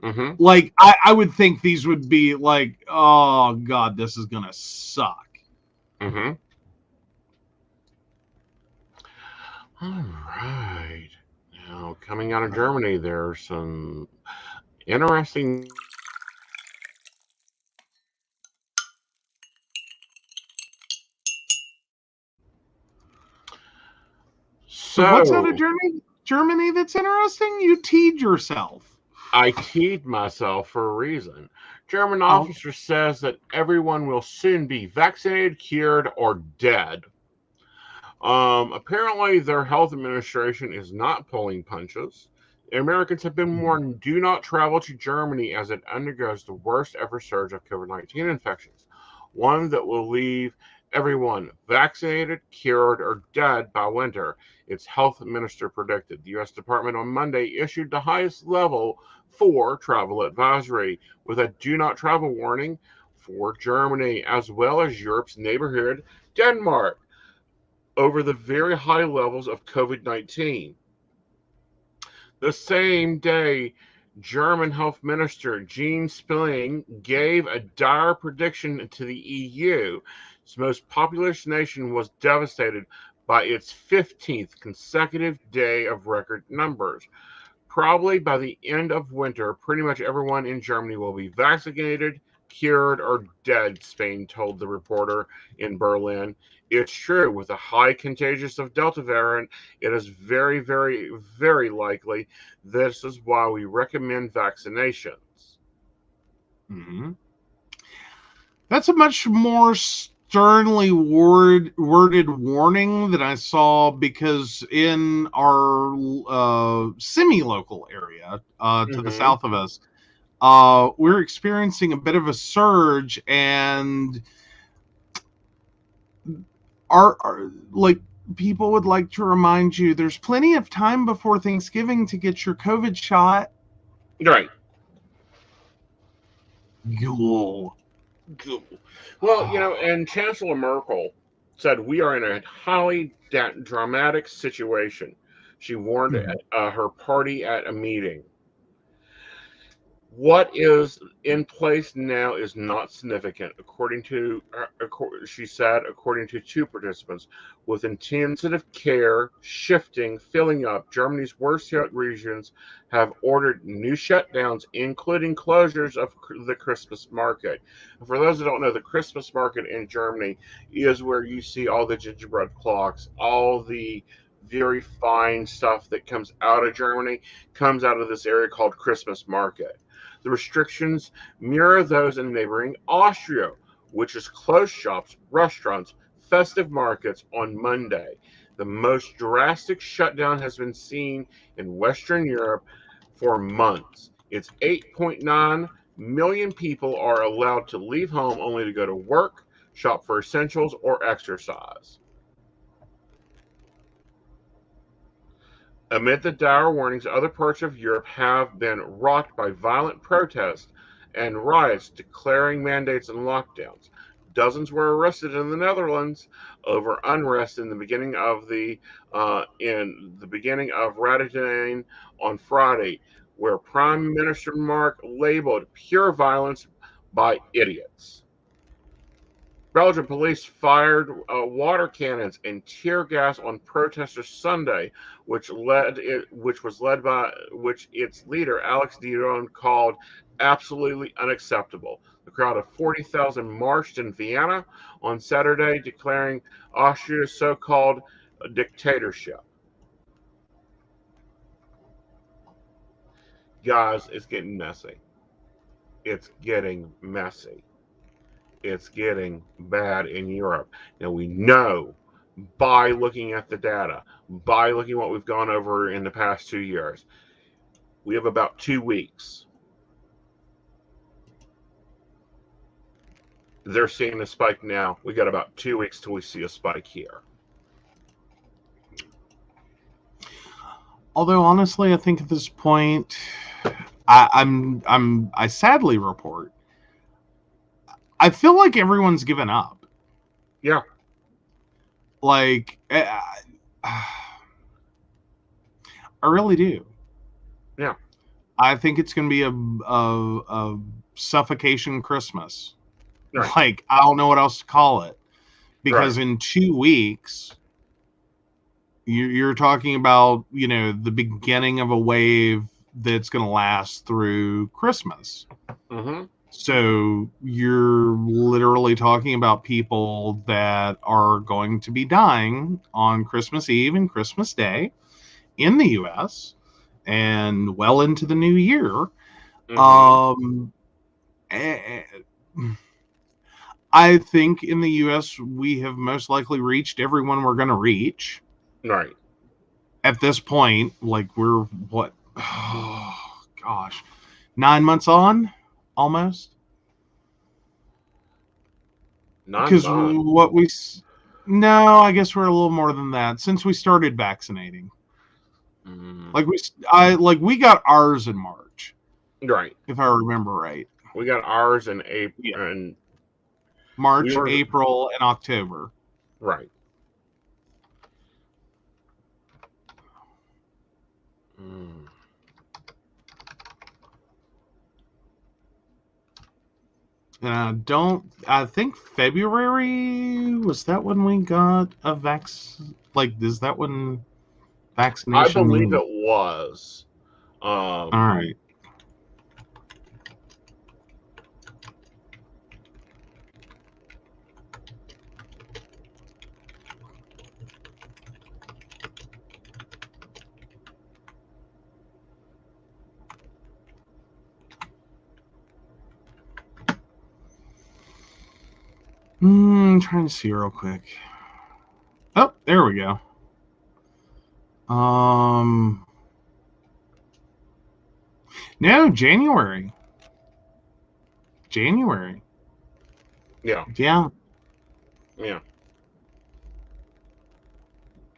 Mm-hmm. Like, I would think these would be like, oh God, this is gonna suck. Mm-hmm. All right. Now, coming out of Germany, there's some interesting. So what's out of So, Germany that's interesting? You teed yourself. I teed myself for a reason. German Oh. officer says that everyone will soon be vaccinated, cured, or dead. Apparently, their health administration is not pulling punches. Americans have been warned do not travel to Germany as it undergoes the worst ever surge of COVID 19 infections, one that will leave everyone vaccinated, cured, or dead by winter, its health minister predicted. The U.S. Department on Monday issued the highest level 4 travel advisory with a do not travel warning for Germany as well as Europe's neighborhood, Denmark, over the very high levels of COVID-19. The same day, German Health Minister Jean Spahn gave a dire prediction to the EU. Its most populous nation was devastated by its 15th consecutive day of record numbers. Probably by the end of winter, pretty much everyone in Germany will be vaccinated, cured, or dead, Spain told the reporter in Berlin. It's true, with the high contagious of Delta variant, it is very, very, very likely. This is why we recommend vaccinations. Mm-hmm. That's a much more sternly worded warning than I saw, because in our semi-local area to the Mm-hmm. south of us, we're experiencing a bit of a surge, and our like people would like to remind you there's plenty of time before Thanksgiving to get your COVID shot. Right. Yo. Well, and Chancellor Merkel said we are in a highly dramatic situation. She warned at her party at a meeting. What is in place now is not significant, she said, according to two participants. With intensive care shifting, filling up, Germany's worst hit regions have ordered new shutdowns, including closures of the Christmas market. For those that don't know, the Christmas market in Germany is where you see all the gingerbread clocks, all the very fine stuff that comes out of Germany comes out of this area called Christmas market. The restrictions mirror those in neighboring Austria, which has closed shops, restaurants, festive markets on Monday. The most drastic shutdown has been seen in Western Europe for months. Its 8.9 million people are allowed to leave home only to go to work, shop for essentials, or exercise. Amid the dire warnings, other parts of Europe have been rocked by violent protests and riots declaring mandates and lockdowns. Dozens were arrested in the Netherlands over unrest in the beginning of Rotterdam on Friday, where Prime Minister Mark labeled pure violence by idiots. Belgian police fired water cannons and tear gas on protesters Sunday, which its leader Alex Dion called absolutely unacceptable. The crowd of 40,000 marched in Vienna on Saturday, declaring Austria's so-called dictatorship. Guys, it's getting messy. It's getting messy. It's getting bad in Europe. Now we know by looking at the data, by looking at what we've gone over in the past 2 years, we have about 2 weeks. They're seeing a spike now. We got about 2 weeks till we see a spike here. Although honestly, I think at this point, I sadly report, I feel like everyone's given up. Yeah. Like, I really do. Yeah. I think it's going to be a suffocation Christmas. Right. Like, I don't know what else to call it. Because Right. in 2 weeks, you're talking about, the beginning of a wave that's going to last through Christmas. Mm-hmm. So you're literally talking about people that are going to be dying on Christmas Eve and Christmas Day in the U.S. and well into the new year. Mm-hmm. I think in the U.S. we have most likely reached everyone we're going to reach. Right. At this point, like, we're what? Oh, gosh. 9 months on? Almost? 9 because months. no, I guess we're a little more than that since we started vaccinating. Mm, We got ours in March, right. if I remember right. We got ours in Yeah, April, and we March, were April, and October. right. Mm. And I think February, was that when we got a is that when I believe vaccination? it was. All right. Trying to see real quick. Oh, there we go. No, January. January. Yeah. Yeah, Yeah.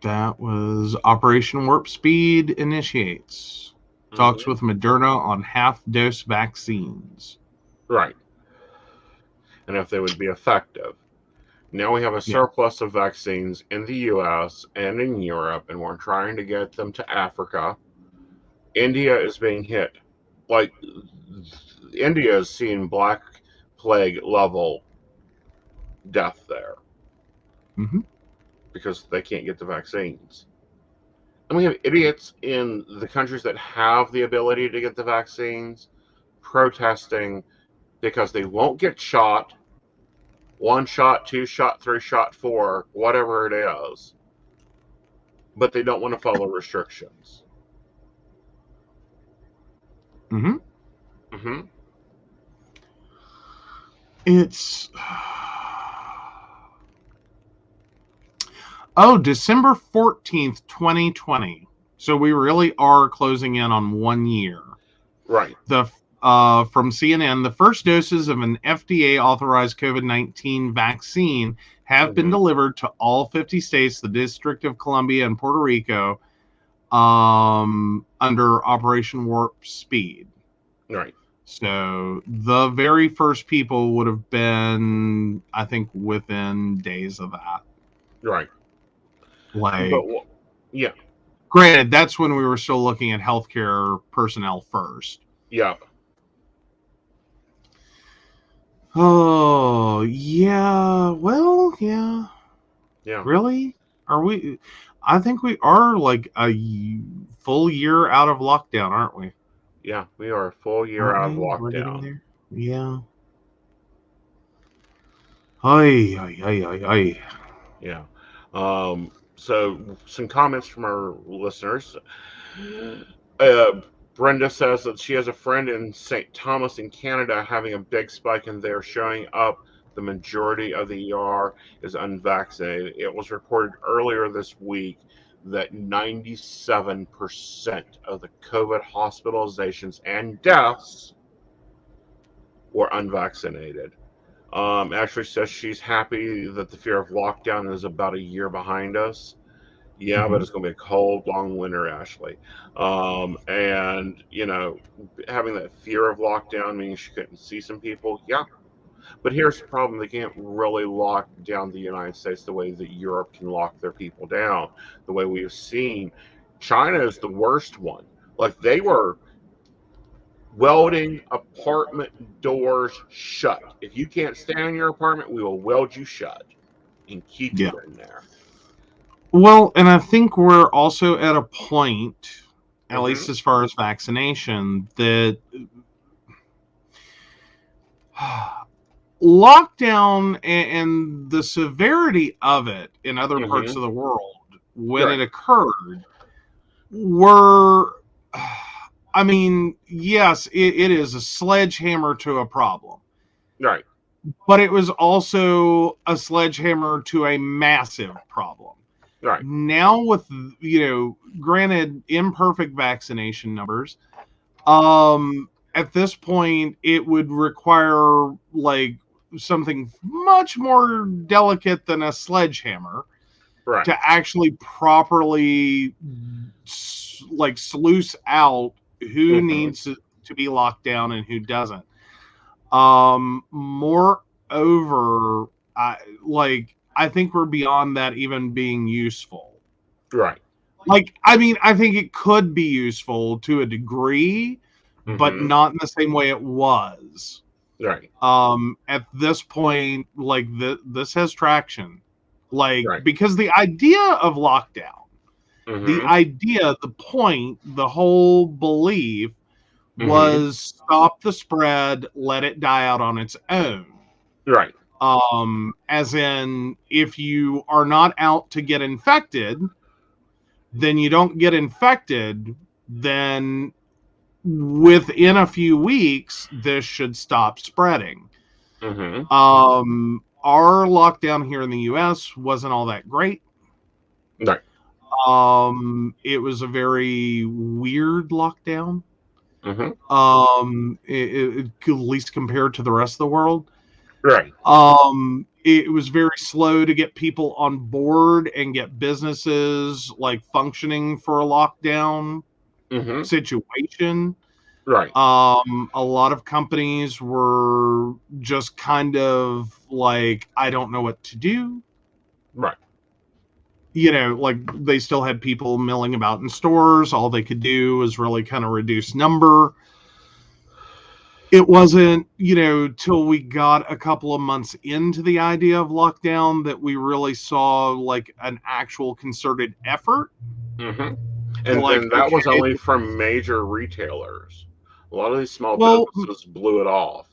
that was Operation Warp Speed initiates. Talks Hmm. with Moderna on half-dose vaccines. Right. And if they would be effective. Now we have a Yeah. surplus of vaccines in the US and in Europe, and we're trying to get them to Africa. India is being hit. Like, India is seeing Black Plague level death there Hmm. because they can't get the vaccines. And we have idiots in the countries that have the ability to get the vaccines protesting because they won't get shot, 1 shot, 2 shot, 3 shot, four, whatever it is, but they don't want to follow restrictions. Hmm. Hmm. It's oh, December 14th, 2020. So we really are closing in on 1 year. Right. The From CNN, the first doses of an FDA authorized COVID-19 vaccine have been Hmm. delivered to all 50 states, the District of Columbia, and Puerto Rico under Operation Warp Speed. Right. So the very first people would have been, I think, within days of that. Right. But Like, yeah. granted, that's when we were still looking at healthcare personnel first. Yeah. Oh, yeah. Well, yeah. Yeah. Really? Are we? I think we are like full year out of lockdown, aren't we? Yeah. We are a full year Aren't out of we? We're getting lockdown. there. Yeah. Ay, ay, ay, ay, ay. Yeah. So some comments from our listeners. Uh, Brenda says that she has a friend in St. Thomas in Canada having a big spike in there showing up. The majority of the ER is unvaccinated. It was reported earlier this week that 97% of the COVID hospitalizations and deaths were unvaccinated. Ashley says she's happy that the fear of lockdown is about a year behind us. Yeah, but Mhm. it's going to be a cold, long winter, Ashley. And, having that fear of lockdown means she couldn't see some people. Yeah. But here's the problem: they can't really lock down the United States the way that Europe can lock their people down. The way we have seen, China is the worst one. Like, they were welding apartment doors shut. If you can't stay in your apartment, we will weld you shut and keep Yeah. you in there. Well, and I think we're also at a point, at Hmm. least as far as vaccination, that lockdown and the severity of it in other parts Hmm. of the world when it Right. occurred were, I mean, yes, it is a sledgehammer to a problem, Right. but it was also a sledgehammer to a massive problem. Right. Now, with, granted, imperfect vaccination numbers, at this point, it would require like something much more delicate than a sledgehammer Right. to actually properly like sluice out who Mhm. needs to be locked down and who doesn't. Moreover, I think we're beyond that even being useful. Right. Like, I mean, I think it could be useful to a degree, but Mhm. not in the same way it was. Right. At this point, like this has traction. Like, Right. because the idea of lockdown, the Mhm. idea, the point, the whole belief Mhm. was stop the spread, let it die out on its own. Right. As in, if you are not out to get infected, then you don't get infected, then within a few weeks, this should stop spreading. Mhm. Our lockdown here in the US wasn't all that great. Right. It was a very weird lockdown. Mhm. At least compared to the rest of the world. Right. It was very slow to get people on board and get businesses like functioning for a lockdown Mhm. situation. Right. A lot of companies were just kind of like, I don't know what to do. Right. Like they still had people milling about in stores. All they could do was really kind of reduce number. It wasn't, till we got a couple of months into the idea of lockdown that we really saw like an actual concerted effort. Mhm. To And like, then that was okay, only from major retailers. A lot of these small well, businesses blew it off.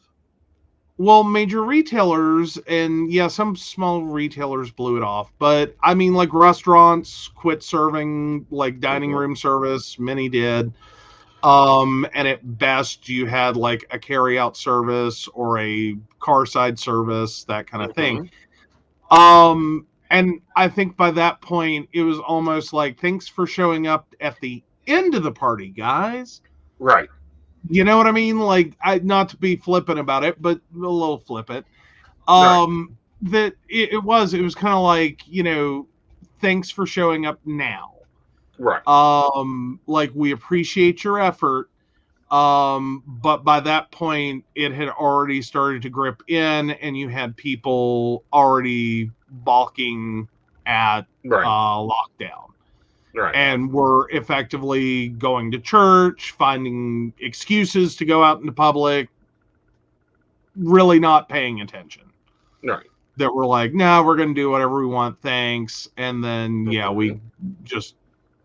major retailers and yeah, some small retailers blew it off, but I mean, like restaurants quit serving like dining Mhm. room service. Many did. And at best, you had like a carry out service or a car side service, that kind of thing. Mhm. And I think by that point, it was almost like, thanks for showing up at the end of the party, guys. Right. You know what I mean? Like, not to be flippant about it, but a little flippant. Right. That it was kind of like, thanks for showing up now. Right. Like, we appreciate your effort. But by that point, it had already started to grip in, and you had people already balking at Right. lockdown Right. and were effectively going to church, finding excuses to go out into public, really not paying attention. Right. That were like, no, we're going to do whatever we want, thanks. And then, yeah, we Mhm. just,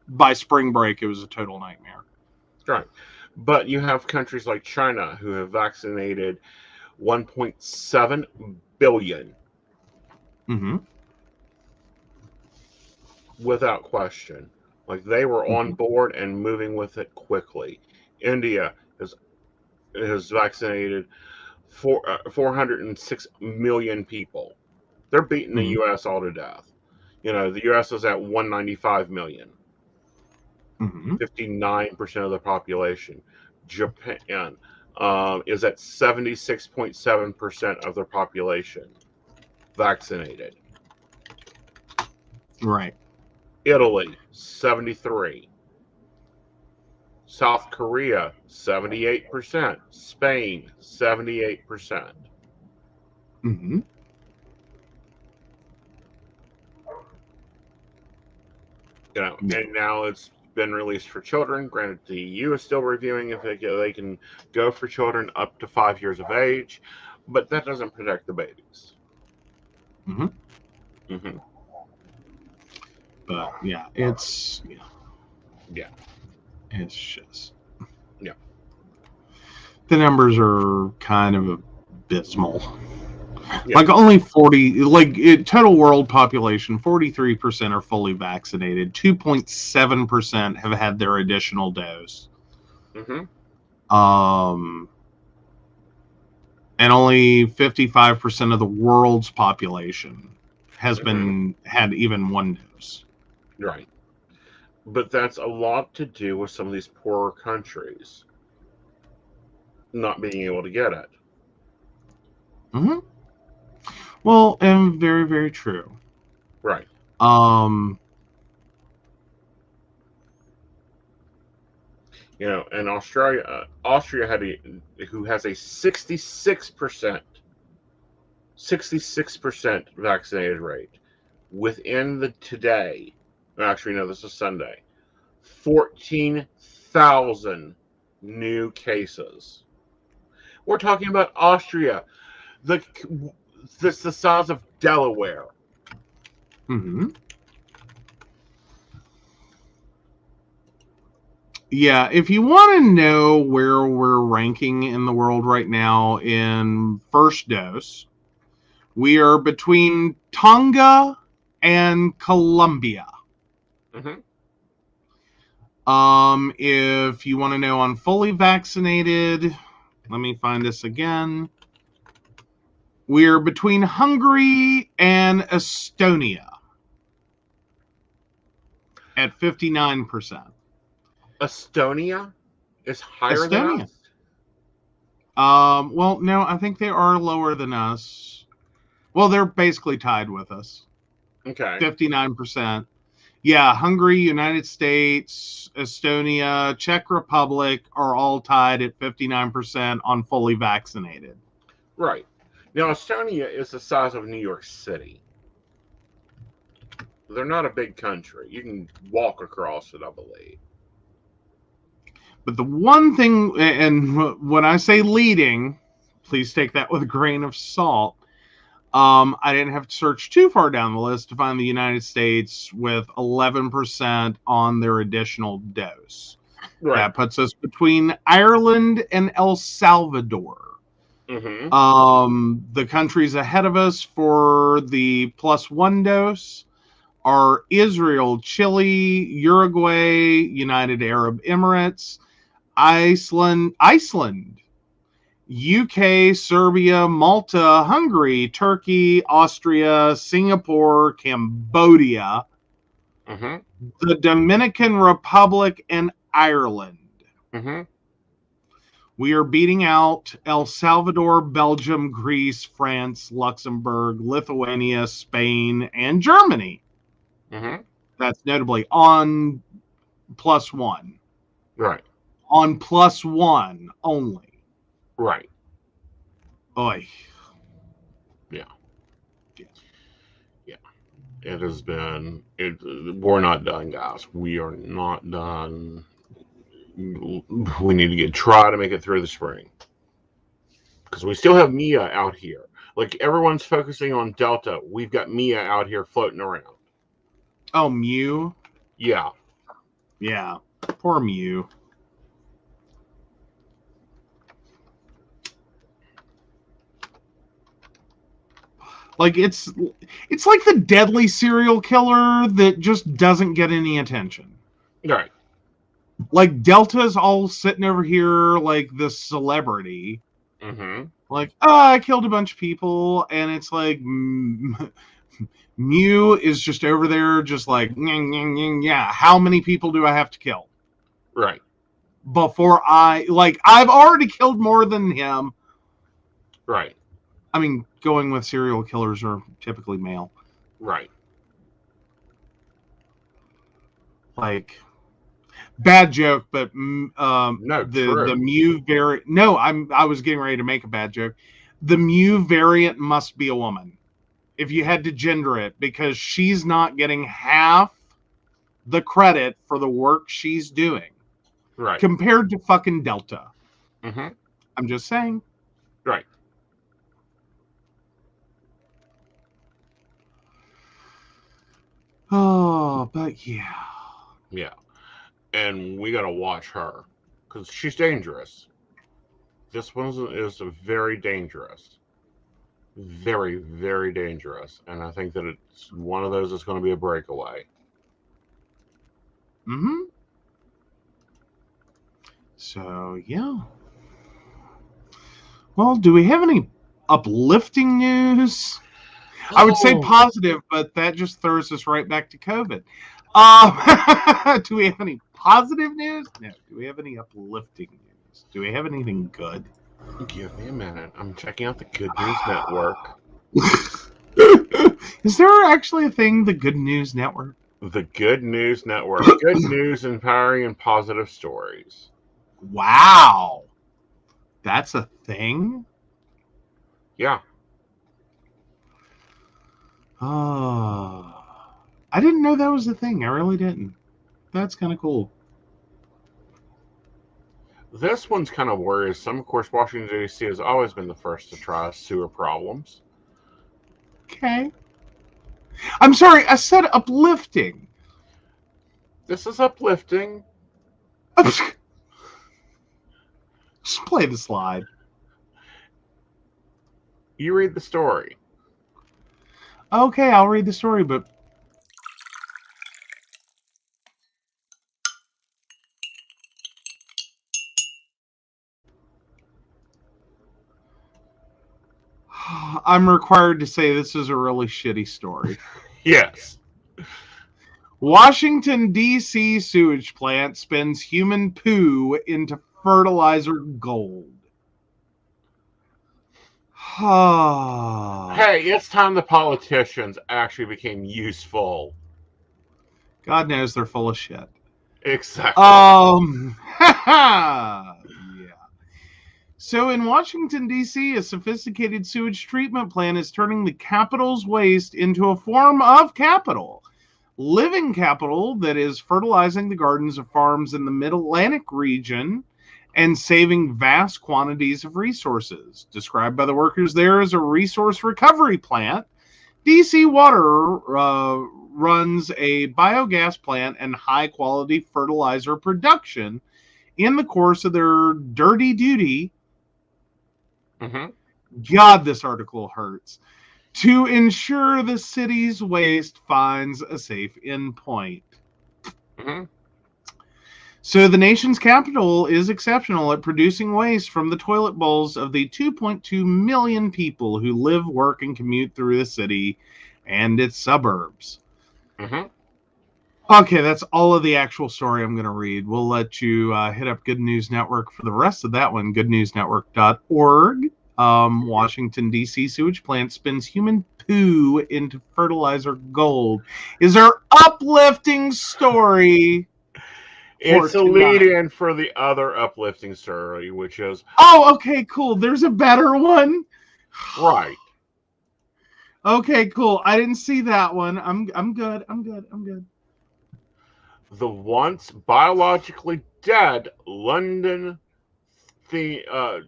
by spring break, it was a total nightmare. Right. But you have countries like China who have vaccinated 1.7 billion Mm-hmm. without question. Like they were on Mm-hmm. board and moving with it quickly. India has vaccinated 406 million people. They're beating the Mm-hmm. U.S. all to death. The U.S. is at 195 million, Mm-hmm. 59% of the population. Japan is at 76.7% of their population vaccinated. Right. Italy, 73. South Korea, 78%. Spain, 78%. Mm-hmm. Yeah. And now it's been released for children. Granted, the EU is still reviewing if they can go for children up to 5 years of age, but that doesn't protect the babies. Mm-hmm. Hmm. But yeah, Yeah, it's just yeah, the numbers are kind of abysmal. yeah. Like only 40, total world population, 43% are fully vaccinated. 2.7% have had their additional dose. Hmm. Um, and only 55% of the world's population has Hmm. been had even one dose. Right. But that's a lot to do with some of these poorer countries not being able to get it. Mm-hmm. Well, and very, very true. Right. You know, and Austria who has a 66% vaccinated rate within the today. Actually, no, this is Sunday. 14,000 new cases. We're talking about Austria. The This the size of Delaware. Mm-hmm. Yeah, if you want to know where we're ranking in the world right now in first dose, we are between Tonga and Colombia. Mm-hmm. If you want to know on fully vaccinated, let me find this again. We're between Hungary and Estonia at 59%. Estonia is higher than Estonia. us. Well, no, I think they are lower than us. Well, they're basically tied with us. Okay. 59%. Yeah, Hungary, United States, Estonia, Czech Republic are all tied at 59% on fully vaccinated. Right. Now, Estonia is the size of New York City. They're not a big country. You can walk across it, I believe. But the one thing, and when I say leading, please take that with a grain of salt. I didn't have to search too far down the list to find the United States with 11% on their additional dose. Right. That puts us between Ireland and El Salvador. Mm-hmm. The countries ahead of us for the +1 dose are Israel, Chile, Uruguay, United Arab Emirates, Iceland, UK, Serbia, Malta, Hungary, Turkey, Austria, Singapore, Cambodia, Mm-hmm. the Dominican Republic, and Ireland. Mm-hmm. We are beating out El Salvador, Belgium, Greece, France, Luxembourg, Lithuania, Spain, and Germany. Mm-hmm. That's notably on +1. Right. On +1 only. Right. Oy. Yeah. It has been. We're not done, guys. We are not done. We need to try to make it through the spring because we still have Mia out here. Like everyone's focusing on Delta, we've got Mia out here floating around. Oh, Mew. Yeah. Yeah. Poor Mew. Like it's like the deadly serial killer that just doesn't get any attention. Right. Like Delta's all sitting over here like the celebrity. Mm-hmm. Like, I killed a bunch of people, and it's like Mew is just over there, just like, yeah. How many people do I have to kill? Right. Before I've already killed more than him. Right. I mean, going with serial killers are typically male. Right. Like, bad joke, but No, the Mew variant. No, I was getting ready to make a bad joke. The Mew variant must be a woman, if you had to gender it, because she's not getting half the credit for the work she's doing. Right. Compared to fucking Delta. Mm-hmm. I'm just saying. Right. Oh, but yeah. Yeah. And we got to watch her because she's dangerous. This one is very dangerous. Very, very dangerous. And I think that it's one of those that's going to be a breakaway. Mm-hmm. So, yeah. Well, do we have any uplifting news? I would say positive, but that just throws us right back to COVID. Do we have any positive news? No. Do we have any uplifting news? Do we have anything good? Give me a minute. I'm checking out the Good News Network. Is there actually a thing, the Good News Network? The Good News Network. Good news, empowering, and positive stories. Wow. That's a thing? Yeah. Oh. I didn't know that was a thing. I really didn't. That's kind of cool. This one's kind of worrisome. Of course, Washington, D.C. has always been the first to try sewer problems. Okay. I'm sorry, I said uplifting. This is uplifting. Just play the slide. You read the story. Okay, I'll read the story, but I'm required to say this is a really shitty story. Yes. Washington, D.C. sewage plant spins human poo into fertilizer gold. Hey, it's time the politicians actually became useful. God knows they're full of shit. Exactly. Yeah. So in Washington, D.C., a sophisticated sewage treatment plant is turning the capital's waste into a form of capital. Living capital that is fertilizing the gardens of farms in the mid-Atlantic region and saving vast quantities of resources. Described by the workers there as a resource recovery plant, DC Water runs a biogas plant and high-quality fertilizer production in the course of their dirty duty. God, this article hurts. To ensure the city's waste finds a safe endpoint. So the nation's capital is exceptional at producing waste from the toilet bowls of the 2.2 million people who live, work, and commute through the city and its suburbs. Okay, that's all of the actual story I'm going to read. We'll let you hit up Good News Network for the rest of that one, goodnewsnetwork.org. Washington, D.C. sewage plant spins human poo into fertilizer gold. Is our uplifting story for It's a tonight. lead-in for the other uplifting story, which is... Oh, okay, cool. There's a better one? Right. Okay, cool. I didn't see that one. I'm good. I'm good. The once biologically dead London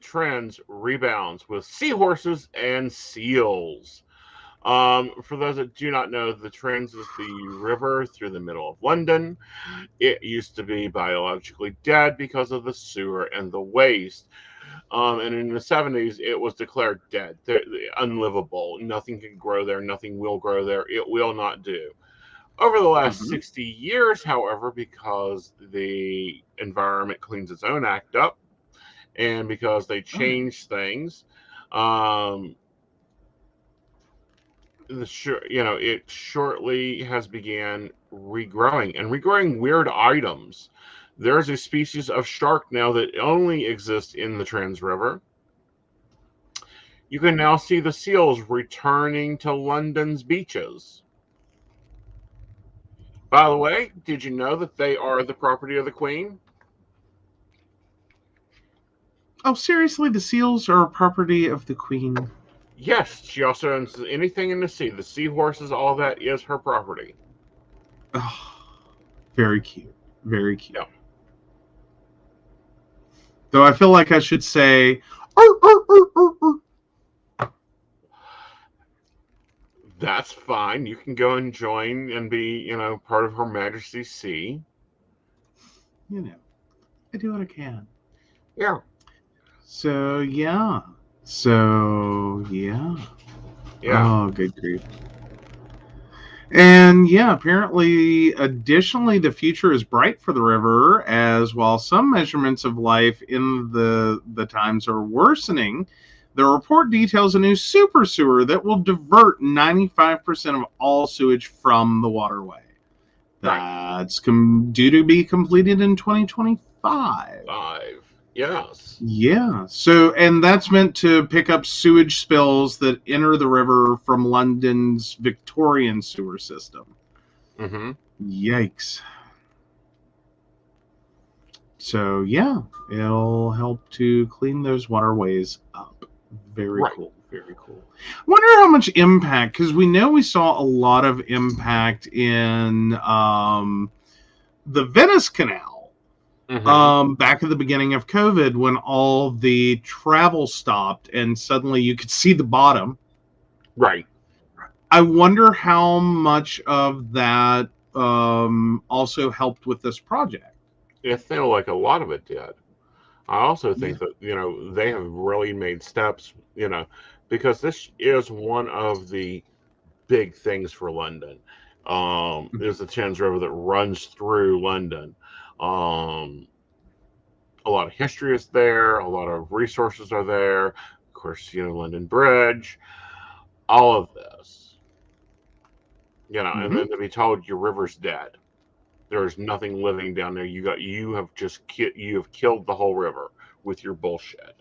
trends rebounds with seahorses and seals. For those that do not know, the Trent is the river through the middle of London. It used to be biologically dead because of the sewer and the waste. And in the 70s, it was declared dead, unlivable. Nothing can grow there. Nothing will grow there. It will not do. Over the last 60 years, however, because the environment cleans its own act up, and because they change things, it shortly has began regrowing weird items. There's a species of shark now that only exists in the Trans River. You can now see the seals returning to London's beaches. By the way, did you know that they are the property of the Queen? Oh, seriously? The seals are property of the Queen? Yes, she also owns anything in the sea. The seahorses, all that is her property. Oh, very cute. Very cute. Yeah. Though I feel like I should say... That's fine. You can go and join and be, part of Her Majesty's Sea. I do what I can. Yeah. So, yeah. Yeah. Oh, good grief. And yeah, apparently, additionally, the future is bright for the river, as while some measurements of life in the times are worsening, the report details a new super sewer that will divert 95% of all sewage from the waterway. That's due to be completed in 2025. Yes. Yeah. So, and that's meant to pick up sewage spills that enter the river from London's Victorian sewer system. Mm-hmm. Yikes. So, yeah, it'll help to clean those waterways up. Very Right. cool. Very cool. Wonder how much impact, because we know we saw a lot of impact in the Venice Canal Mm-hmm. back at the beginning of COVID when all the travel stopped and suddenly you could see the bottom. Right. I wonder how much of that also helped with this project. It felt like a lot of it did. I also Yeah. think that, they have really made steps, because this is one of the big things for London. There's the Thames River that runs through London. Um, a lot of history is there, a lot of resources are there. Of course, London Bridge, all of this, and Mm-hmm. then to be told your river's dead. There's nothing living down there. You have you have killed the whole river with your bullshit.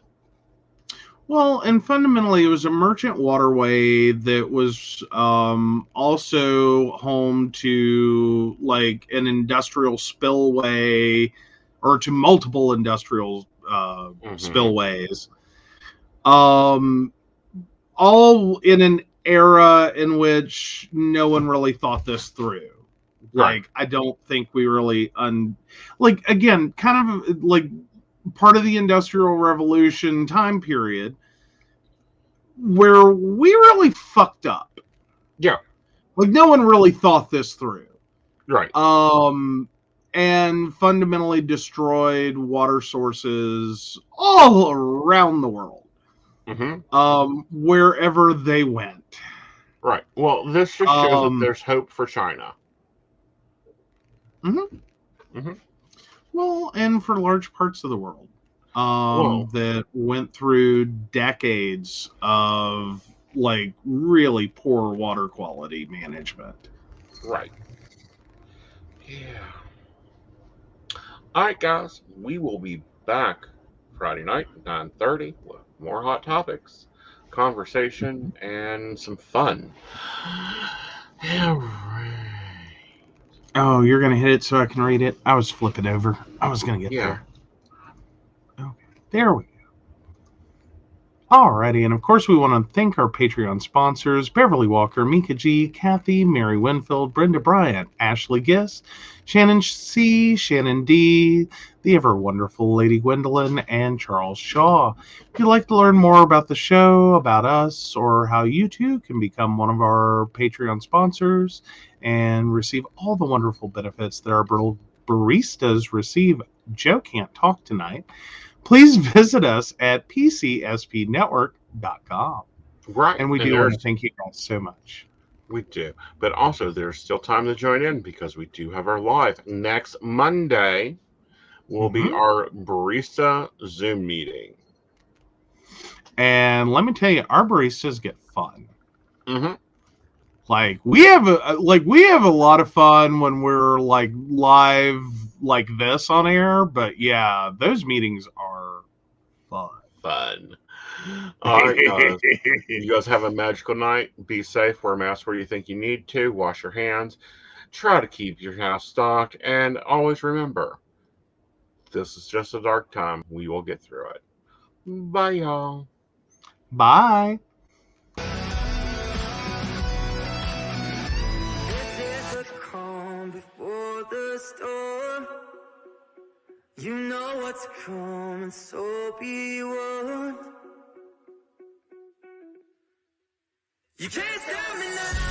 Well, and fundamentally, it was a merchant waterway that was also home to like an industrial spillway or to multiple industrial Hmm. spillways. Um, all in an era in which no one really thought this through. Right. Like, I don't think we really like again, kind of like part of the Industrial Revolution time period where we really fucked up. Yeah. Like no one really thought this through. Right. Um and fundamentally destroyed water sources all around the world. Hmm. Wherever they went. Right. Well, this just shows that Um there's hope for China. mhm. Hmm. Well, and for large parts of the world. Well, That went through decades of like really poor water quality management. right. Yeah. All right, guys. We will be back Friday night, 9:30, with more hot topics, conversation, and some fun. All right. Oh, you're gonna hit it so I can read it. I was flipping over. I was gonna get Yeah. there. Okay, there we go. Alrighty, and of course we want to thank our Patreon sponsors: Beverly Walker, Mika G, Kathy, Mary Winfield, Brenda Bryant, Ashley Giss, Shannon C, Shannon D, the ever wonderful Lady Gwendolyn, and Charles Shaw. If you'd like to learn more about the show, about us, or how you too can become one of our Patreon sponsors and receive all the wonderful benefits that our baristas receive, Joe can't talk tonight. Please visit us at PCSPnetwork.com. Right. And we And do want to there's thank you guys so much. We do. But also, there's still time to join in because we do have our live. Next Monday will be Mm-hmm. our barista Zoom meeting. And let me tell you, our baristas get fun. Hmm. Like we have a lot of fun when we're like live like this on air, but yeah, those meetings are fun. Fun. All right, guys. You guys have a magical night. Be safe. Wear a mask where you think you need to. Wash your hands. Try to keep your house stocked. And always remember, this is just a dark time. We will get through it. Bye, y'all. Bye. This is the calm before the storm. You know what's coming, so be warned. You can't stop me now.